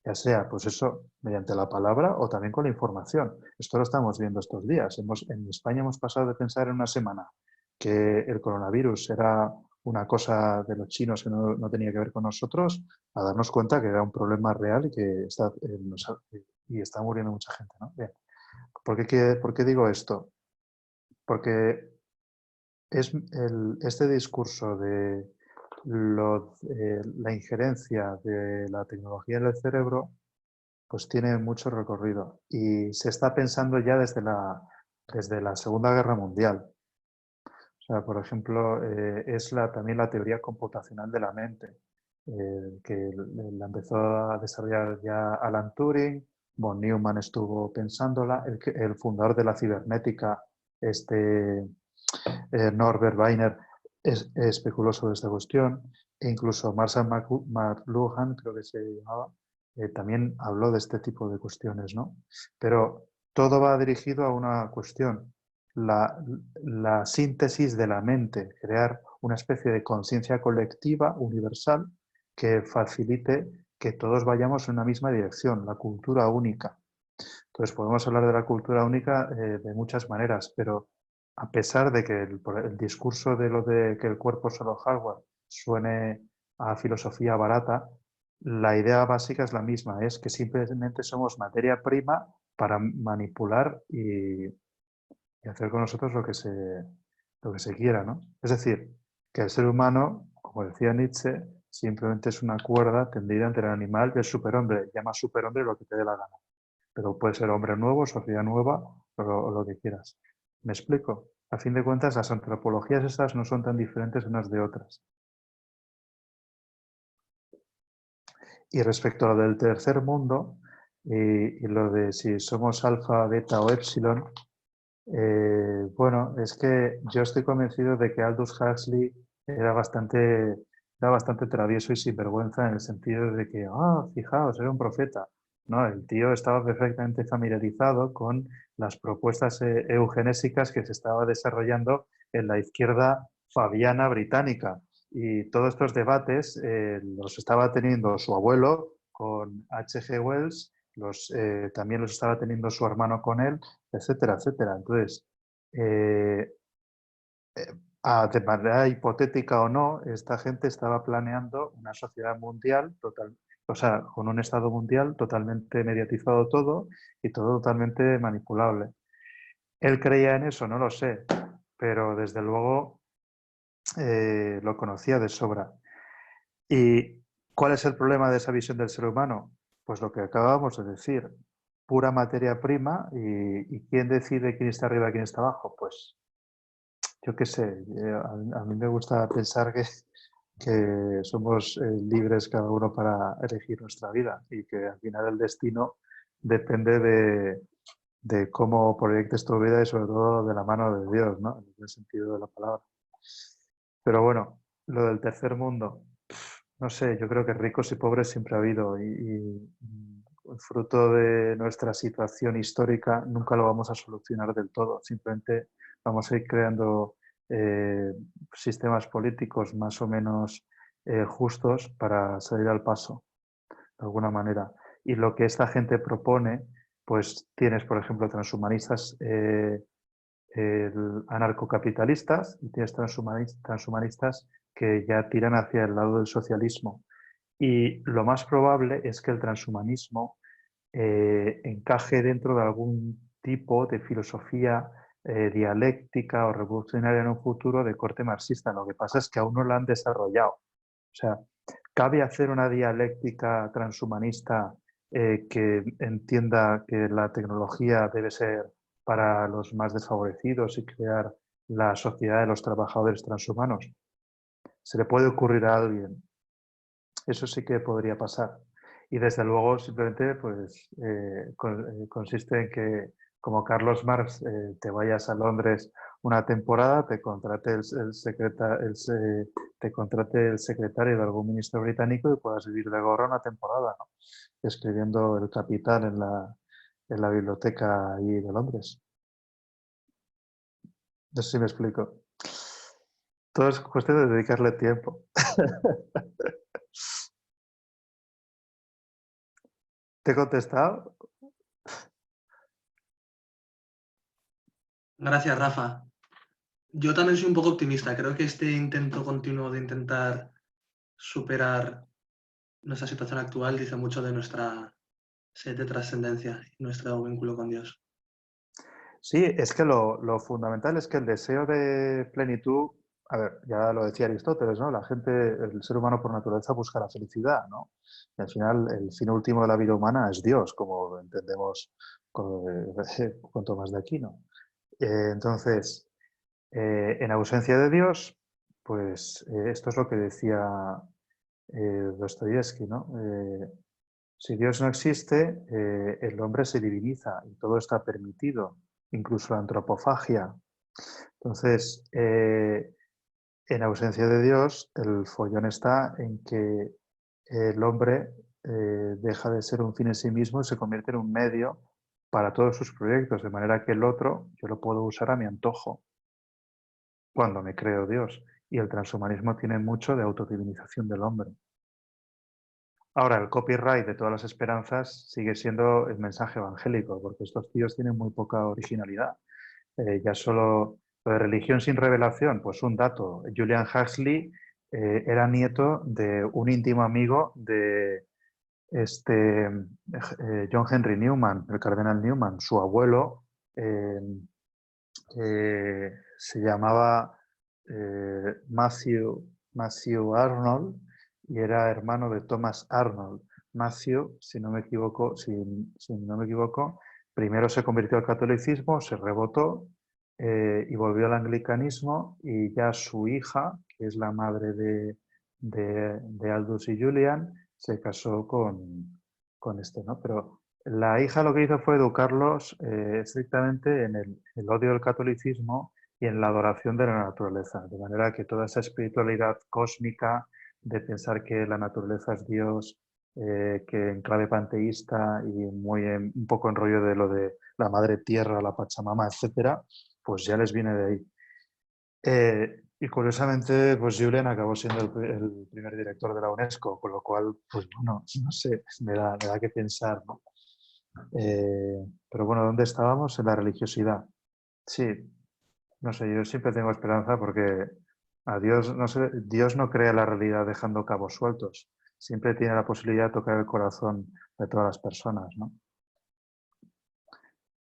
S3: Ya sea, pues eso, mediante la palabra o también con la información. Esto lo estamos viendo estos días. En España hemos pasado de pensar en una semana que el coronavirus era una cosa de los chinos que no tenía que ver con nosotros, a darnos cuenta que era un problema real y que está muriendo mucha gente, ¿no? Bien. ¿Por qué digo esto? Porque este discurso de la injerencia de la tecnología en el cerebro pues tiene mucho recorrido y se está pensando ya desde la Segunda Guerra Mundial. O sea, por ejemplo, es también la teoría computacional de la mente, que la empezó a desarrollar ya Alan Turing, von Neumann estuvo pensándola, el fundador de la cibernética, Norbert Wiener, especuló sobre esta cuestión, e incluso Marshall McLuhan, creo que se llamaba, también habló de este tipo de cuestiones, ¿no? Pero todo va dirigido a una cuestión, la síntesis de la mente, crear una especie de conciencia colectiva universal que facilite que todos vayamos en una misma dirección, la cultura única. Entonces podemos hablar de la cultura única de muchas maneras, pero a pesar de que el discurso de lo de que el cuerpo es solo hardware suene a filosofía barata, la idea básica es la misma, es que simplemente somos materia prima para manipular y hacer con nosotros lo que se quiera, ¿no? Es decir, que el ser humano, como decía Nietzsche, simplemente es una cuerda tendida entre el animal y el superhombre. Llama superhombre lo que te dé la gana. Pero puede ser hombre nuevo, sociedad nueva o lo que quieras. ¿Me explico? A fin de cuentas, las antropologías estas no son tan diferentes unas de otras. Y respecto a lo del tercer mundo y lo de si somos alfa, beta o epsilon, bueno, es que yo estoy convencido de que Aldous Huxley era bastante travieso y sinvergüenza en el sentido de que, fijaos, era un profeta. No, el tío estaba perfectamente familiarizado con las propuestas eugenésicas que se estaba desarrollando en la izquierda fabiana británica. Y todos estos debates los estaba teniendo su abuelo con H.G. Wells, también los estaba teniendo su hermano con él, etcétera, etcétera. Entonces, de manera hipotética o no, esta gente estaba planeando una sociedad mundial con un Estado mundial totalmente mediatizado todo y todo totalmente manipulable. ¿Él creía en eso? No lo sé, pero desde luego lo conocía de sobra. ¿Y cuál es el problema de esa visión del ser humano? Pues lo que acabamos de decir, pura materia prima y ¿quién decide quién está arriba y quién está abajo? Pues yo qué sé, a mí me gusta pensar que somos libres cada uno para elegir nuestra vida y que al final el destino depende de cómo proyectes tu vida y sobre todo de la mano de Dios, ¿no? En el sentido de la palabra. Pero bueno, lo del tercer mundo, no sé, yo creo que ricos y pobres siempre ha habido y fruto de nuestra situación histórica nunca lo vamos a solucionar del todo. Simplemente vamos a ir creando sistemas políticos más o menos justos para salir al paso, de alguna manera. Y lo que esta gente propone, pues tienes, por ejemplo, transhumanistas anarcocapitalistas y tienes transhumanistas que ya tiran hacia el lado del socialismo. Y lo más probable es que el transhumanismo encaje dentro de algún tipo de filosofía dialéctica o revolucionaria en un futuro de corte marxista. Lo que pasa es que aún no la han desarrollado. O sea, ¿cabe hacer una dialéctica transhumanista que entienda que la tecnología debe ser para los más desfavorecidos y crear la sociedad de los trabajadores transhumanos? ¿Se le puede ocurrir a alguien? Eso sí que podría pasar. Y desde luego simplemente pues, consiste en que como Carlos Marx te vayas a Londres una temporada te contrate te contrate el secretario de algún ministro británico y puedas vivir de gorra una temporada, ¿no? Escribiendo El Capital en la biblioteca allí de Londres. No sé si me explico. Todo es cuestión de dedicarle tiempo. ¿Te he contestado?
S4: Gracias, Rafa. Yo también soy un poco optimista. Creo que este intento continuo de intentar superar nuestra situación actual dice mucho de nuestra sed de trascendencia y nuestro vínculo con Dios.
S3: Sí, es que lo fundamental es que el deseo de plenitud, a ver, ya lo decía Aristóteles, ¿no? La gente, el ser humano por naturaleza busca la felicidad, ¿no? Y al final, el fin último de la vida humana es Dios, como entendemos con Tomás de Aquino. Entonces, en ausencia de Dios, pues esto es lo que decía Dostoyevsky, ¿no? Si Dios no existe, el hombre se diviniza y todo está permitido, incluso la antropofagia. Entonces, en ausencia de Dios, el follón está en que el hombre deja de ser un fin en sí mismo y se convierte en un medio para todos sus proyectos, de manera que el otro yo lo puedo usar a mi antojo cuando me creo Dios. Y el transhumanismo tiene mucho de autodivinización del hombre. Ahora, el copyright de todas las esperanzas sigue siendo el mensaje evangélico, porque estos tíos tienen muy poca originalidad. Ya solo lo de religión sin revelación, pues un dato. Julian Huxley era nieto de un íntimo amigo de John Henry Newman, el cardenal Newman. Su abuelo se llamaba Matthew Arnold y era hermano de Thomas Arnold. Matthew, si no me equivoco, primero se convirtió al catolicismo, se rebotó y volvió al anglicanismo, y ya su hija, que es la madre de Aldous y Julian, se casó con este, ¿no? Pero la hija lo que hizo fue educarlos estrictamente en el odio del catolicismo y en la adoración de la naturaleza, de manera que toda esa espiritualidad cósmica de pensar que la naturaleza es Dios, que en clave panteísta y un poco en rollo de lo de la madre tierra, la Pachamama, etcétera, pues ya les viene de ahí. Y curiosamente, pues Julian acabó siendo el primer director de la UNESCO, con lo cual, pues bueno, no sé, me da que pensar, ¿no? Pero bueno, ¿dónde estábamos? En la religiosidad. Sí, no sé, yo siempre tengo esperanza porque a Dios no sé, Dios no crea la realidad dejando cabos sueltos. Siempre tiene la posibilidad de tocar el corazón de todas las personas, ¿no?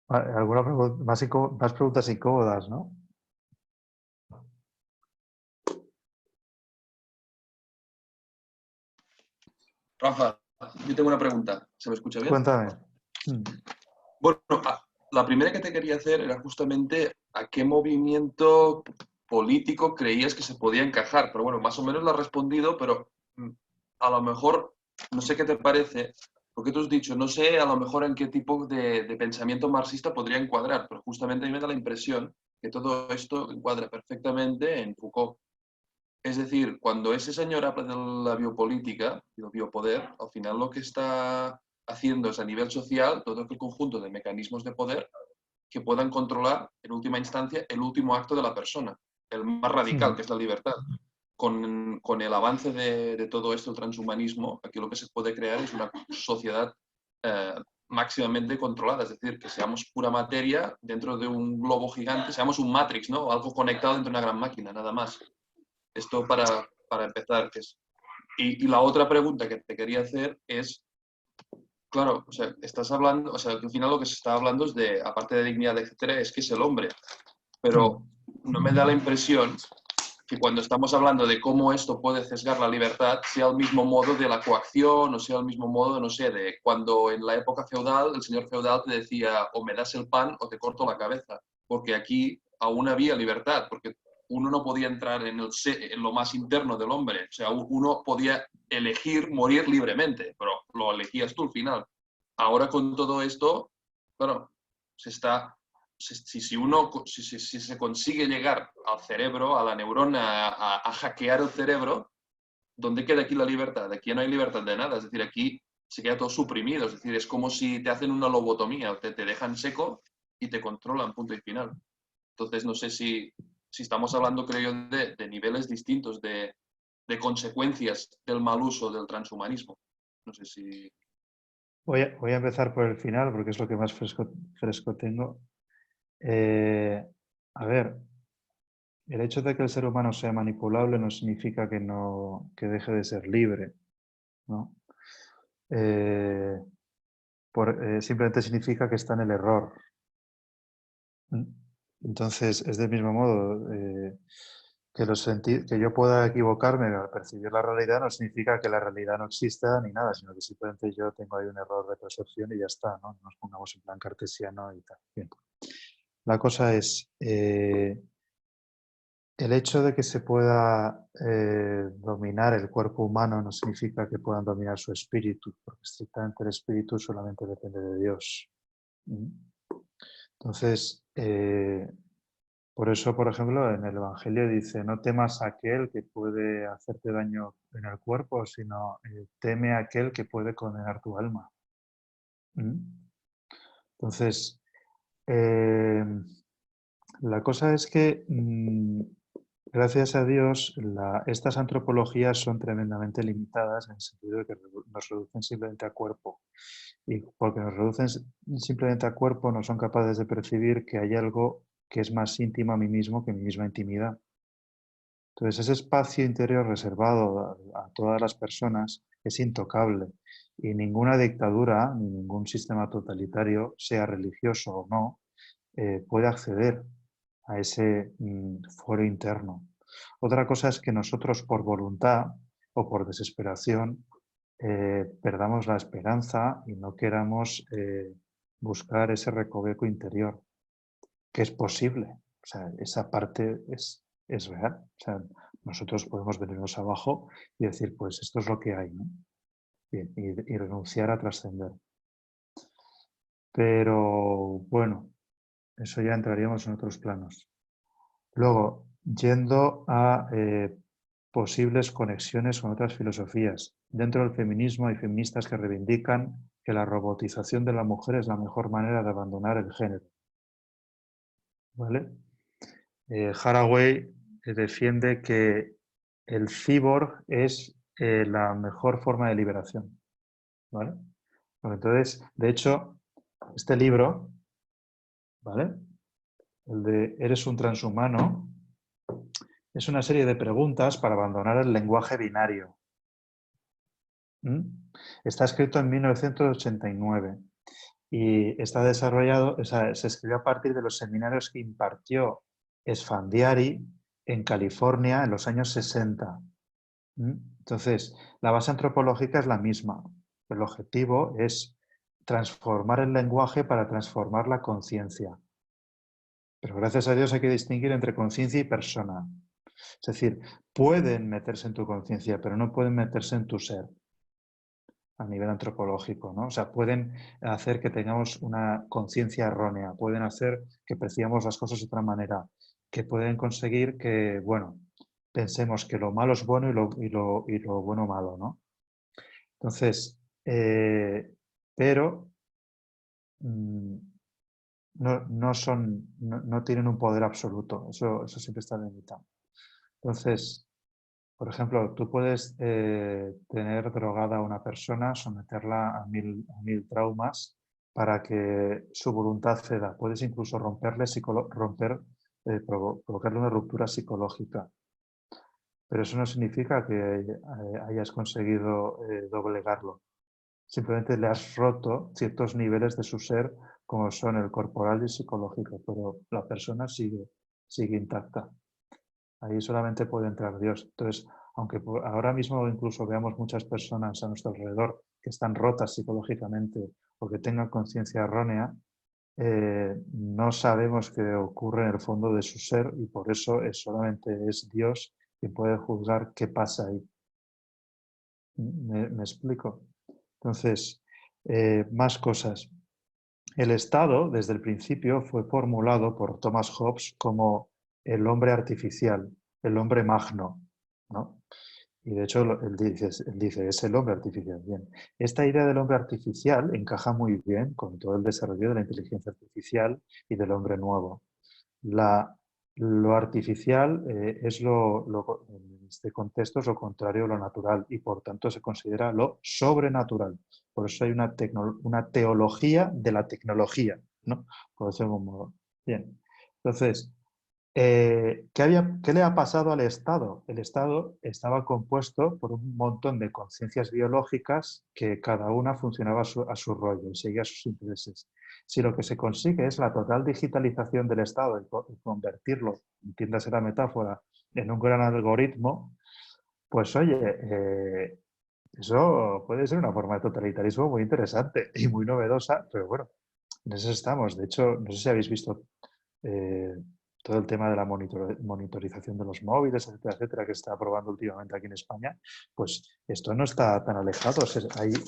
S3: Más preguntas incómodas, ¿no?
S5: Rafa, yo tengo una pregunta. ¿Se me escucha bien?
S3: Cuéntame.
S5: Bueno, la primera que te quería hacer era justamente a qué movimiento político creías que se podía encajar. Pero bueno, más o menos lo has respondido, pero a lo mejor, no sé qué te parece, porque tú has dicho, no sé a lo mejor en qué tipo de pensamiento marxista podría encuadrar, pero justamente a mí me da la impresión que todo esto encuadra perfectamente en Foucault. Es decir, cuando ese señor habla de la biopolítica y el biopoder, al final lo que está haciendo es a nivel social todo el conjunto de mecanismos de poder que puedan controlar, en última instancia, el último acto de la persona, el más radical, que es la libertad. Con el avance de todo esto, el transhumanismo, aquí lo que se puede crear es una sociedad máximamente controlada, es decir, que seamos pura materia dentro de un globo gigante, seamos un Matrix, ¿no? Algo conectado dentro de una gran máquina, nada más. Esto para empezar. Y la otra pregunta que te quería hacer es, claro, o sea, estás hablando, o sea, al final lo que se está hablando es de, aparte de dignidad, etcétera, es que es el hombre. Pero no me da la impresión que cuando estamos hablando de cómo esto puede sesgar la libertad, sea el mismo modo de la coacción o sea el mismo modo, no sé, de cuando en la época feudal el señor feudal te decía o me das el pan o te corto la cabeza. Porque aquí aún había libertad, porque uno no podía entrar en lo más interno del hombre. O sea, uno podía elegir morir libremente, pero lo elegías tú al final. Ahora con todo esto, claro, se está si se consigue llegar al cerebro, a la neurona, a hackear el cerebro, ¿dónde queda aquí la libertad? Aquí no hay libertad de nada, es decir, aquí se queda todo suprimido, es decir, es como si te hacen una lobotomía, te dejan seco y te controlan, punto y final. Entonces, no sé si estamos hablando, creo yo, de niveles distintos de consecuencias del mal uso del transhumanismo. No sé si...
S3: Voy a empezar por el final porque es lo que más fresco tengo. A ver, el hecho de que el ser humano sea manipulable no significa que deje de ser libre, ¿no? Simplemente significa que está en el error. Entonces, es del mismo modo, que yo pueda equivocarme al percibir la realidad no significa que la realidad no exista ni nada, sino que simplemente yo tengo ahí un error de percepción y ya está, ¿no? Nos pongamos en plan cartesiano y tal. Bien. La cosa es, el hecho de que se pueda dominar el cuerpo humano no significa que puedan dominar su espíritu, porque estrictamente el espíritu solamente depende de Dios. Entonces, por eso, por ejemplo, en el Evangelio dice, no temas a aquel que puede hacerte daño en el cuerpo, sino teme a aquel que puede condenar tu alma. Entonces, la cosa es que, gracias a Dios, estas antropologías son tremendamente limitadas en el sentido de que nos reducen simplemente a cuerpo. Y porque nos reducen simplemente a cuerpo, no son capaces de percibir que hay algo que es más íntimo a mí mismo que mi misma intimidad. Entonces, ese espacio interior reservado a todas las personas es intocable y ninguna dictadura ni ningún sistema totalitario, sea religioso o no, puede acceder a ese foro interno. Otra cosa es que nosotros por voluntad o por desesperación perdamos la esperanza y no queramos buscar ese recoveco interior, que es posible. O sea, esa parte es real. O sea, nosotros podemos venirnos abajo y decir, pues esto es lo que hay, ¿no? Bien, y renunciar a trascender. Pero bueno, eso ya entraríamos en otros planos. Luego, yendo a posibles conexiones con otras filosofías. Dentro del feminismo hay feministas que reivindican que la robotización de la mujer es la mejor manera de abandonar el género. ¿Vale? Haraway defiende que el cyborg es la mejor forma de liberación. ¿Vale? Bueno, entonces, de hecho, este libro, ¿vale? El de Eres un transhumano, es una serie de preguntas para abandonar el lenguaje binario. Está escrito en 1989 y está desarrollado, o sea, se escribió a partir de los seminarios que impartió Esfandiari en California en los años 60. Entonces, la base antropológica es la misma. El objetivo es transformar el lenguaje para transformar la conciencia. Pero gracias a Dios hay que distinguir entre conciencia y persona. Es decir, pueden meterse en tu conciencia, pero no pueden meterse en tu ser a nivel antropológico, ¿no? O sea, pueden hacer que tengamos una conciencia errónea, pueden hacer que percibamos las cosas de otra manera, que pueden conseguir que, bueno, pensemos que lo malo es bueno y lo bueno malo, ¿no? Entonces, pero no tienen un poder absoluto, eso siempre está limitado. Entonces, por ejemplo, tú puedes tener drogada a una persona, someterla a mil traumas para que su voluntad ceda. Puedes incluso provocarle una ruptura psicológica. Pero eso no significa que hayas conseguido doblegarlo. Simplemente le has roto ciertos niveles de su ser, como son el corporal y el psicológico, pero la persona sigue intacta. Ahí solamente puede entrar Dios. Entonces, aunque ahora mismo incluso veamos muchas personas a nuestro alrededor que están rotas psicológicamente o que tengan conciencia errónea, no sabemos qué ocurre en el fondo de su ser y por eso solamente es Dios quien puede juzgar qué pasa ahí. ¿Me explico? Entonces, más cosas. el Estado, desde el principio, fue formulado por Thomas Hobbes como el hombre artificial, el hombre magno, ¿no? Y de hecho, él dice, es el hombre artificial. Bien. Esta idea del hombre artificial encaja muy bien con todo el desarrollo de la inteligencia artificial y del hombre nuevo. Lo artificial es en este contexto es lo contrario a lo natural y por tanto se considera lo sobrenatural. Por eso hay una teología de la tecnología, ¿no? Por decirlo de algún modo. Bien. Entonces, ¿qué le ha pasado al Estado? El Estado estaba compuesto por un montón de conciencias biológicas que cada una funcionaba a su rollo y seguía sus intereses. Si lo que se consigue es la total digitalización del Estado y convertirlo, entiéndase la metáfora, en un gran algoritmo, pues oye, eso puede ser una forma de totalitarismo muy interesante y muy novedosa, pero bueno, en eso estamos. De hecho, no sé si habéis visto todo el tema de la monitorización de los móviles, etcétera, etcétera, que se está aprobando últimamente aquí en España, pues esto no está tan alejado.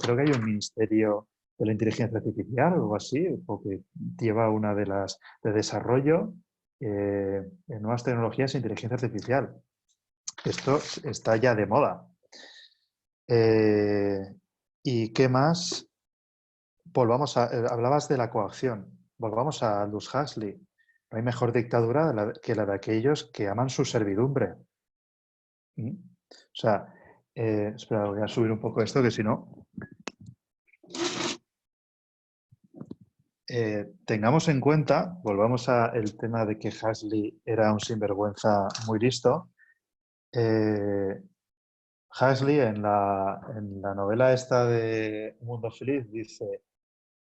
S3: Creo que hay un ministerio de la inteligencia artificial o algo así, porque lleva una de las de desarrollo en nuevas tecnologías e inteligencia artificial. Esto está ya de moda. ¿Y qué más? Hablabas de la coacción. Volvamos a Aldous Huxley. No hay mejor dictadura que la de aquellos que aman su servidumbre. O sea, espera, voy a subir un poco esto, que si no... tengamos en cuenta, volvamos al tema de que Huxley era un sinvergüenza muy listo. Huxley en la novela esta de Un mundo feliz dice: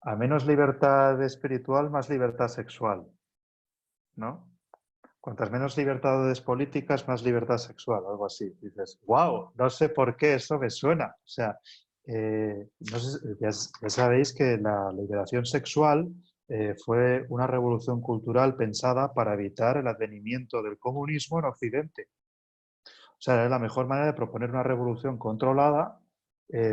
S3: a menos libertad espiritual, más libertad sexual, ¿no? Cuantas menos libertades políticas, más libertad sexual, algo así. Dices, wow, no sé por qué eso me suena. O sea, no sé, ya sabéis que la liberación sexual fue una revolución cultural pensada para evitar el advenimiento del comunismo en Occidente. O sea, era la mejor manera de proponer una revolución controlada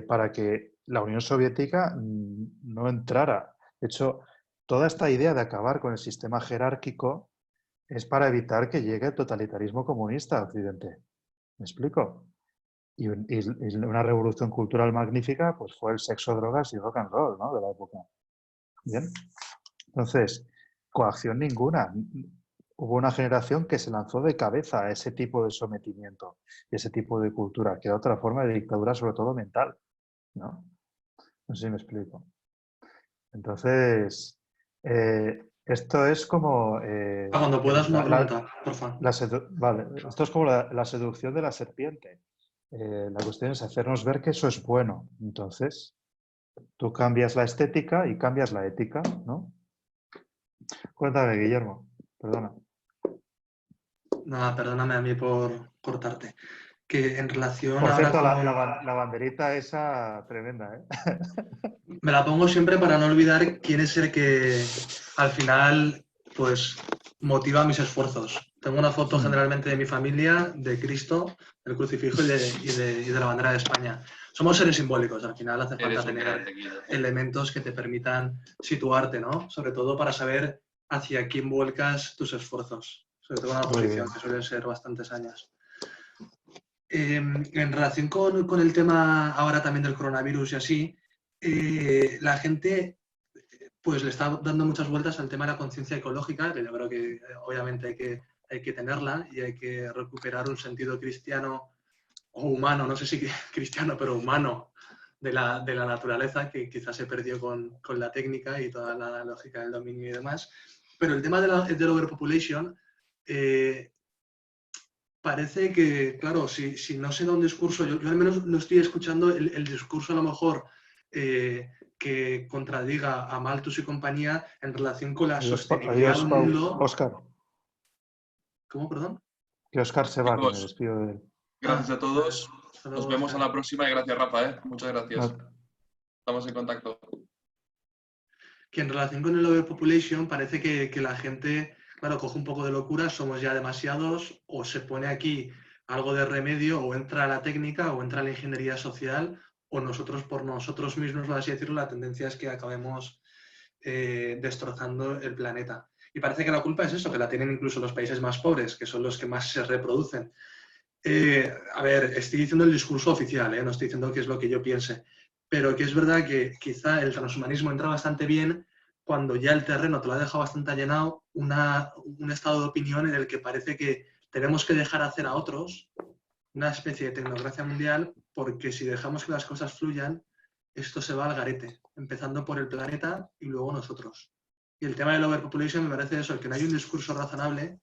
S3: para que la Unión Soviética no entrara. De hecho, toda esta idea de acabar con el sistema jerárquico es para evitar que llegue el totalitarismo comunista a Occidente. ¿Me explico? Y una revolución cultural magnífica pues fue el sexo, drogas y rock and roll, ¿no? De la época. Bien. Entonces, coacción ninguna. Hubo una generación que se lanzó de cabeza a ese tipo de sometimiento, ese tipo de cultura, que era otra forma de dictadura, sobre todo mental, ¿no? No sé si me explico. Entonces, esto es como...
S4: Cuando puedas una pregunta, por favor.
S3: Vale, esto es como la seducción de la serpiente. La cuestión es hacernos ver que eso es bueno. Entonces, tú cambias la estética y cambias la ética, ¿no? Cuéntame, Guillermo. Perdona.
S4: Nada, perdóname a mí por cortarte. Que en relación
S3: Por
S4: ahora
S3: cierto,
S4: con...
S3: la banderita esa tremenda, ¿eh?
S4: Me la pongo siempre para no olvidar quién es el que al final pues motiva mis esfuerzos. Tengo una foto generalmente de mi familia, de Cristo, del crucifijo y de la bandera de España. Somos seres simbólicos, al final hace falta tener elementos que te permitan situarte, ¿no? Sobre todo para saber hacia quién vuelcas tus esfuerzos, sobre todo en una posición que suelen ser bastantes años. En relación con el tema ahora también del coronavirus y así, la gente pues le está dando muchas vueltas al tema de la conciencia ecológica, que yo creo que obviamente hay que tenerla y hay que recuperar un sentido cristiano o humano, no sé si cristiano, pero humano de la naturaleza, que quizás se perdió con la técnica y toda la lógica del dominio y demás. Pero el tema del overpopulation, parece que, claro, si no se da un discurso, yo al menos no estoy escuchando el discurso a lo mejor que contradiga a Malthus y compañía en relación con la sostenibilidad del mundo.
S3: Óscar.
S4: ¿Cómo, perdón?
S3: Que Óscar se va, que me despido de él.
S5: Gracias a todos. Nos vemos a la próxima y gracias, Rafa. Muchas gracias. Estamos en contacto.
S4: Que en relación con el overpopulation parece que la gente, claro, coge un poco de locura, somos ya demasiados, o se pone aquí algo de remedio, o entra la técnica, o entra la ingeniería social, o nosotros por nosotros mismos, por así decirlo, la tendencia es que acabemos destrozando el planeta. Y parece que la culpa es eso, que la tienen incluso los países más pobres, que son los que más se reproducen. A ver, estoy diciendo el discurso oficial, no estoy diciendo que es lo que yo piense, pero que es verdad que quizá el transhumanismo entra bastante bien cuando ya el terreno te lo ha dejado bastante allanado, un estado de opinión en el que parece que tenemos que dejar hacer a otros una especie de tecnocracia mundial, porque si dejamos que las cosas fluyan, esto se va al garete, empezando por el planeta y luego nosotros. Y el tema del overpopulation me parece eso, el que no hay un discurso razonable.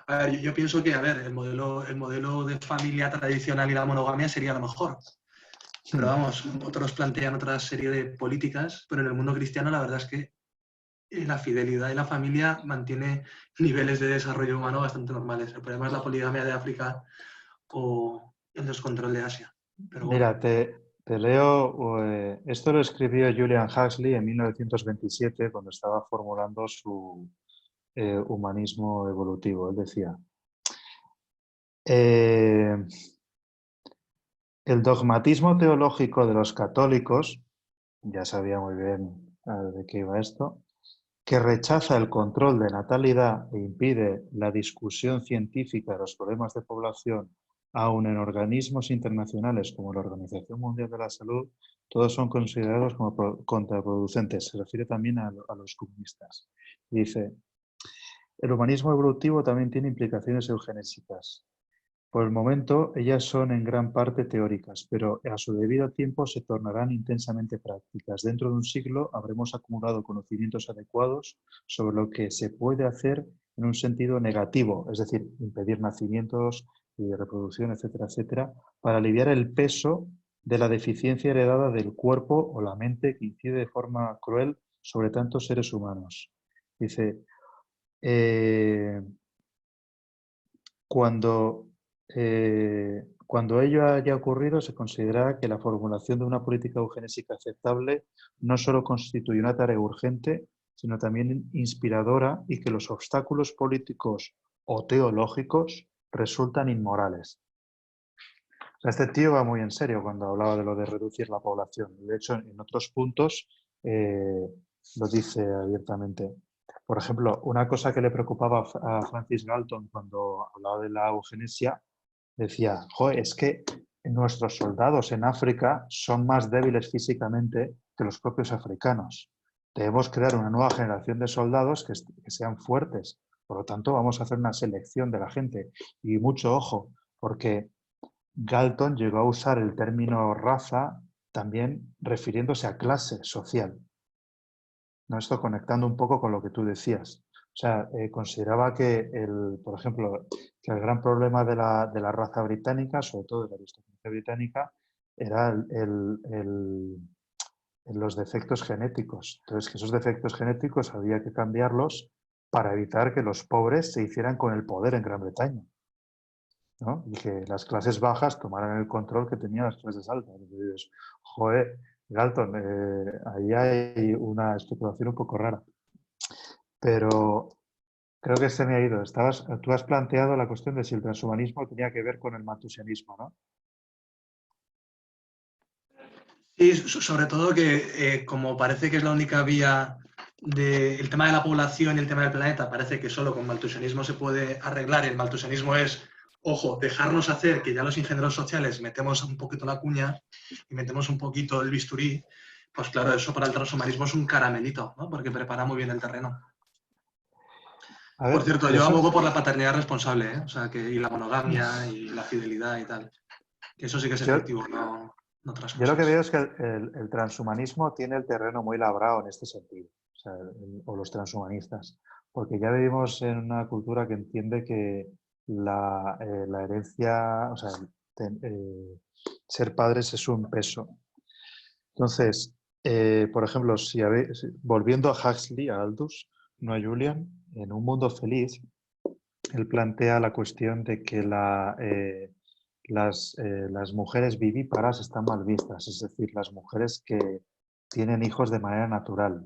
S4: A ver, yo pienso que, a ver, el modelo de familia tradicional y la monogamia sería lo mejor. Pero vamos, otros plantean otra serie de políticas, pero en el mundo cristiano la verdad es que la fidelidad y la familia mantiene niveles de desarrollo humano bastante normales. El problema es la poligamia de África o el descontrol de Asia. Pero bueno.
S3: Mira, te leo, esto lo escribió Julian Huxley en 1927 cuando estaba formulando su humanismo evolutivo. Él decía, el dogmatismo teológico de los católicos, ya sabía muy bien de qué iba esto, que rechaza el control de natalidad e impide la discusión científica de los problemas de población, aun en organismos internacionales como la Organización Mundial de la Salud, todos son considerados como contraproducentes. Se refiere también a los comunistas. Dice, el humanismo evolutivo también tiene implicaciones eugenésicas. Por el momento, ellas son en gran parte teóricas, pero a su debido tiempo se tornarán intensamente prácticas. Dentro de un siglo habremos acumulado conocimientos adecuados sobre lo que se puede hacer en un sentido negativo, es decir, impedir nacimientos y reproducción, etcétera, etcétera, para aliviar el peso de la deficiencia heredada del cuerpo o la mente que incide de forma cruel sobre tantos seres humanos. Dice, cuando ello haya ocurrido, se considerará que la formulación de una política eugenésica aceptable no solo constituye una tarea urgente, sino también inspiradora y que los obstáculos políticos o teológicos resultan inmorales. O sea, este tío va muy en serio cuando hablaba de lo de reducir la población. De hecho, en otros puntos lo dice abiertamente. Por ejemplo, una cosa que le preocupaba a Francis Galton cuando hablaba de la eugenesia, decía, joder, es que nuestros soldados en África son más débiles físicamente que los propios africanos. Debemos crear una nueva generación de soldados que sean fuertes. Por lo tanto, vamos a hacer una selección de la gente. Y mucho ojo, porque Galton llegó a usar el término raza también refiriéndose a clase social. ¿No? Esto conectando un poco con lo que tú decías. O sea, consideraba que, por ejemplo, que el gran problema de la raza británica, sobre todo de la aristocracia británica, era los defectos genéticos. Entonces, que esos defectos genéticos había que cambiarlos para evitar que los pobres se hicieran con el poder en Gran Bretaña, ¿no? Y que las clases bajas tomaran el control que tenían las clases altas. Entonces, joder, Galton, ahí hay una especulación un poco rara. Pero creo que se me ha ido. Tú has planteado la cuestión de si el transhumanismo tenía que ver con el maltusianismo, ¿no?
S4: Sí, sobre todo que como parece que es la única vía del tema de la población y el tema del planeta, parece que solo con maltusianismo se puede arreglar. Y el maltusianismo es, ojo, dejarnos hacer, que ya los ingenieros sociales metemos un poquito la cuña y metemos un poquito el bisturí. Pues claro, eso para el transhumanismo es un caramelito, ¿no? Porque prepara muy bien el terreno.
S3: A ver,
S4: Por cierto, yo abogo por la paternidad responsable, ¿eh? O sea, y la monogamia y la fidelidad y tal. Que eso sí que es efectivo, no otras
S3: Yo lo que
S4: cosas.
S3: veo es que el transhumanismo tiene el terreno muy labrado en este sentido, o sea, o los transhumanistas, porque ya vivimos en una cultura que entiende que la herencia, o sea, ser padres es un peso. Entonces, por ejemplo, volviendo a Huxley, a Aldous, no a Julian, en Un mundo feliz, él plantea la cuestión de que las mujeres vivíparas están mal vistas, es decir, las mujeres que tienen hijos de manera natural,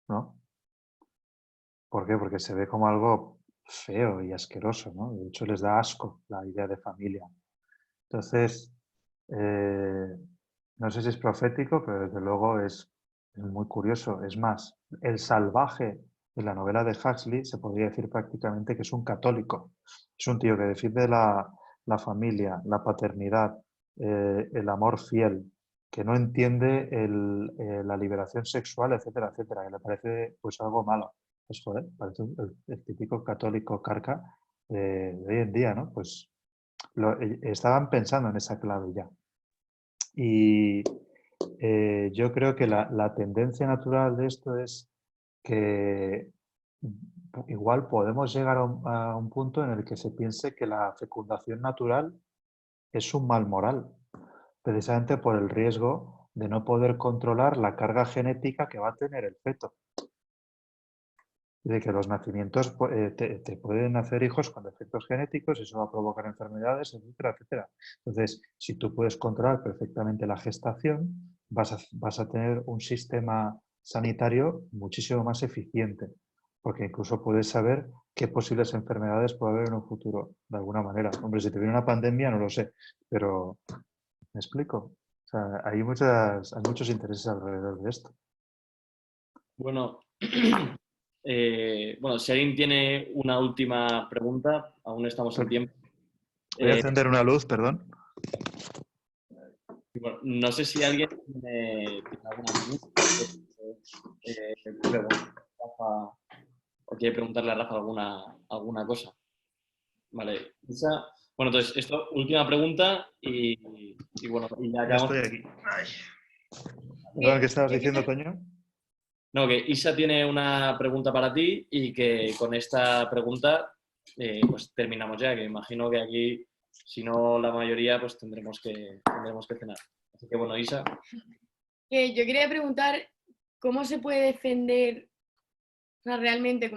S3: ¿no? ¿Por qué? Porque se ve como algo feo y asqueroso, ¿no? De hecho, les da asco la idea de familia. Entonces, no sé si es profético, pero desde luego es Es muy curioso. Es más, el salvaje en la novela de Huxley se podría decir prácticamente que es un católico. Es un tío que defiende la familia, la paternidad, el amor fiel, que no entiende la liberación sexual, etcétera, etcétera, que le parece pues algo malo. Pues joder, parece el típico católico carca de hoy en día, ¿no? Pues estaban pensando en esa clave ya. Y yo creo que la tendencia natural de esto es que igual podemos llegar a un punto en el que se piense que la fecundación natural es un mal moral, precisamente por el riesgo de no poder controlar la carga genética que va a tener el feto. Y de que los nacimientos te pueden nacer hijos con defectos genéticos, eso va a provocar enfermedades, etcétera, etcétera. Entonces, si tú puedes controlar perfectamente la gestación, vas a tener un sistema sanitario muchísimo más eficiente, porque incluso puedes saber qué posibles enfermedades puede haber en un futuro, de alguna manera. Hombre, si te viene una pandemia, no lo sé, pero ¿me explico? O sea, hay muchos intereses alrededor de esto.
S2: Bueno, bueno, si alguien tiene una última pregunta, aún estamos en tiempo.
S3: Voy a encender una luz, perdón.
S2: Bueno, no sé si alguien tiene alguna pregunta o quiere preguntarle a Rafa alguna cosa. Vale, Isa. Bueno, entonces, esto, última pregunta y bueno, y ya
S3: Ya
S2: acabamos.
S3: estoy aquí. Ay. Perdón, ¿qué estabas diciendo, Toño?
S2: No, que Isa tiene una pregunta para ti y que con esta pregunta pues terminamos ya, que imagino que aquí, si no la mayoría, pues tendremos que cenar. Así que bueno, Isa.
S6: Yo quería preguntar cómo se puede defender, o sea, realmente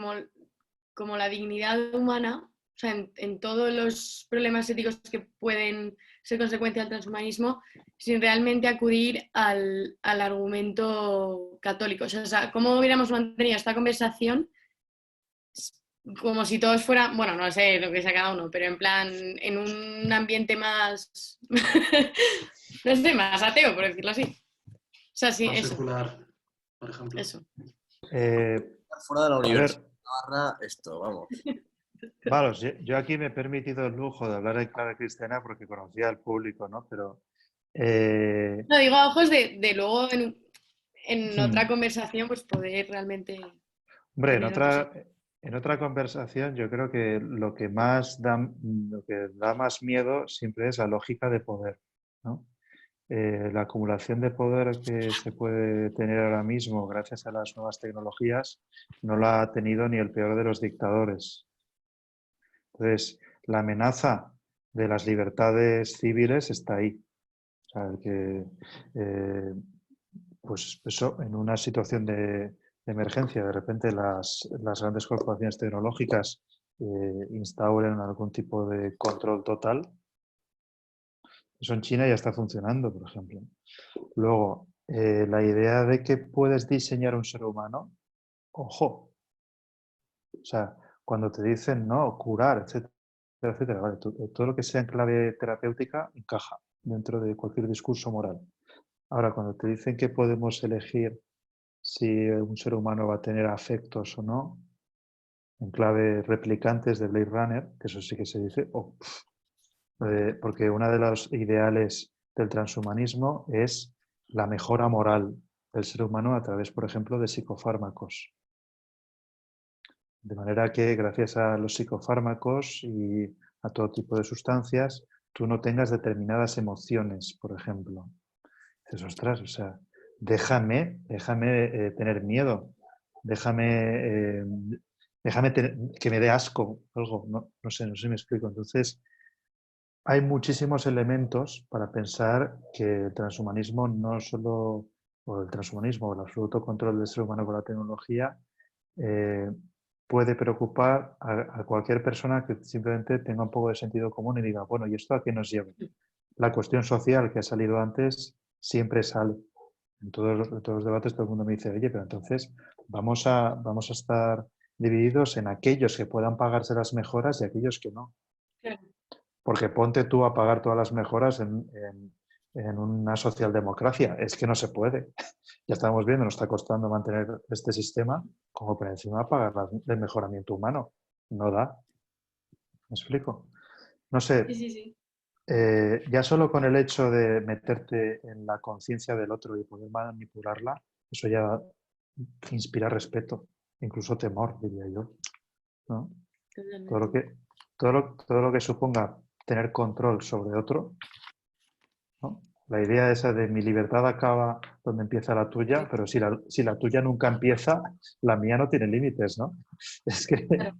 S6: como la dignidad humana, o sea, en todos los problemas éticos que pueden ser consecuencia del transhumanismo, sin realmente acudir al argumento católico. O sea, ¿cómo hubiéramos mantenido esta conversación como si todos fueran, bueno, no sé lo que sea cada uno, pero en plan, en un ambiente más, no sé, más ateo, por decirlo así? O sea, sí,
S4: Más
S6: eso.
S4: secular, por ejemplo.
S6: Eso.
S7: Fuera de la
S3: A
S7: universidad
S3: ver,
S7: de Navarra, esto, vamos.
S3: vale, yo aquí me he permitido el lujo de hablar en clave cristiana porque conocía al público, ¿no? Pero
S6: No, digo a ojos de luego en otra
S3: hmm,
S6: conversación pues poder realmente
S3: hombre,
S6: tener otras...
S3: en otra conversación yo creo que lo que da más miedo siempre es la lógica de poder, ¿no? La acumulación de poder que se puede tener ahora mismo gracias a las nuevas tecnologías no la ha tenido ni el peor de los dictadores. Entonces, la amenaza de las libertades civiles está ahí. O sea, pues eso, en una situación de emergencia, de repente las grandes corporaciones tecnológicas instauren algún tipo de control total. Eso en China ya está funcionando, por ejemplo. Luego, la idea de que puedes diseñar un ser humano, ojo. O sea, cuando te dicen, no, curar, etcétera, etcétera, vale, todo lo que sea en clave terapéutica encaja dentro de cualquier discurso moral. Ahora, cuando te dicen que podemos elegir si un ser humano va a tener afectos o no, en clave replicantes de Blade Runner, que eso sí que se dice, porque uno de los ideales del transhumanismo es la mejora moral del ser humano a través, por ejemplo, de psicofármacos. De manera que gracias a los psicofármacos y a todo tipo de sustancias, tú no tengas determinadas emociones, por ejemplo. Dices, ostras, o sea, déjame tener miedo, déjame que me dé asco, algo, no sé si me explico. Entonces, hay muchísimos elementos para pensar que el transhumanismo no solo, o el transhumanismo, o el absoluto control del ser humano con la tecnología, puede preocupar a cualquier persona que simplemente tenga un poco de sentido común y diga, bueno, ¿y esto a qué nos lleva? La cuestión social que ha salido antes siempre sale. En todos los debates todo el mundo me dice, oye, pero entonces vamos a estar divididos en aquellos que puedan pagarse las mejoras y aquellos que no.
S6: Claro.
S3: Porque ponte tú a pagar todas las mejoras en una socialdemocracia. Es que no se puede. Ya estamos viendo, nos está costando mantener este sistema, como por encima pagar el mejoramiento humano. No da. ¿Me explico? No sé,
S6: Sí, sí, sí.
S3: ya solo con el hecho de meterte en la conciencia del otro y poder manipularla, eso ya inspira respeto, incluso temor, diría yo, ¿no? Todo lo
S6: Totalmente.
S3: que, todo lo que suponga tener control sobre otro, ¿no? La idea esa de mi libertad acaba donde empieza la tuya, pero si la tuya nunca empieza, la mía no tiene límites, ¿no? Es que
S6: Claro.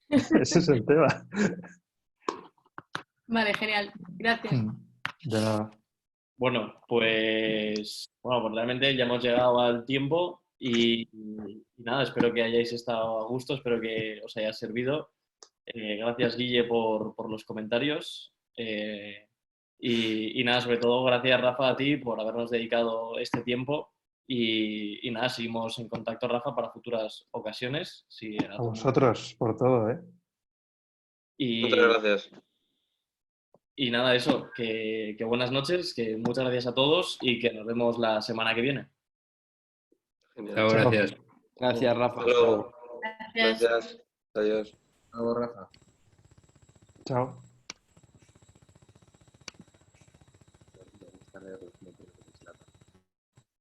S3: ese es el tema.
S6: Vale, genial. Gracias.
S3: De nada.
S2: Bueno, pues realmente ya hemos llegado al tiempo y nada, espero que hayáis estado a gusto, espero que os haya servido. Gracias, Guille, por los comentarios. Y nada, sobre todo, gracias, Rafa, a ti por habernos dedicado este tiempo. Y nada, seguimos en contacto, Rafa, para futuras ocasiones. Si
S3: A vosotros por todo, ¿eh?
S1: Muchas
S2: Y,
S1: gracias.
S2: y nada, eso, que buenas noches, que muchas gracias a todos y que nos vemos la semana que viene.
S1: Genial.
S8: Chao,
S3: Chao.
S8: gracias.
S7: Gracias, Rafa.
S1: Hasta luego.
S6: Gracias.
S1: Gracias. Adiós.
S8: Chao, Rafa.
S3: Chao.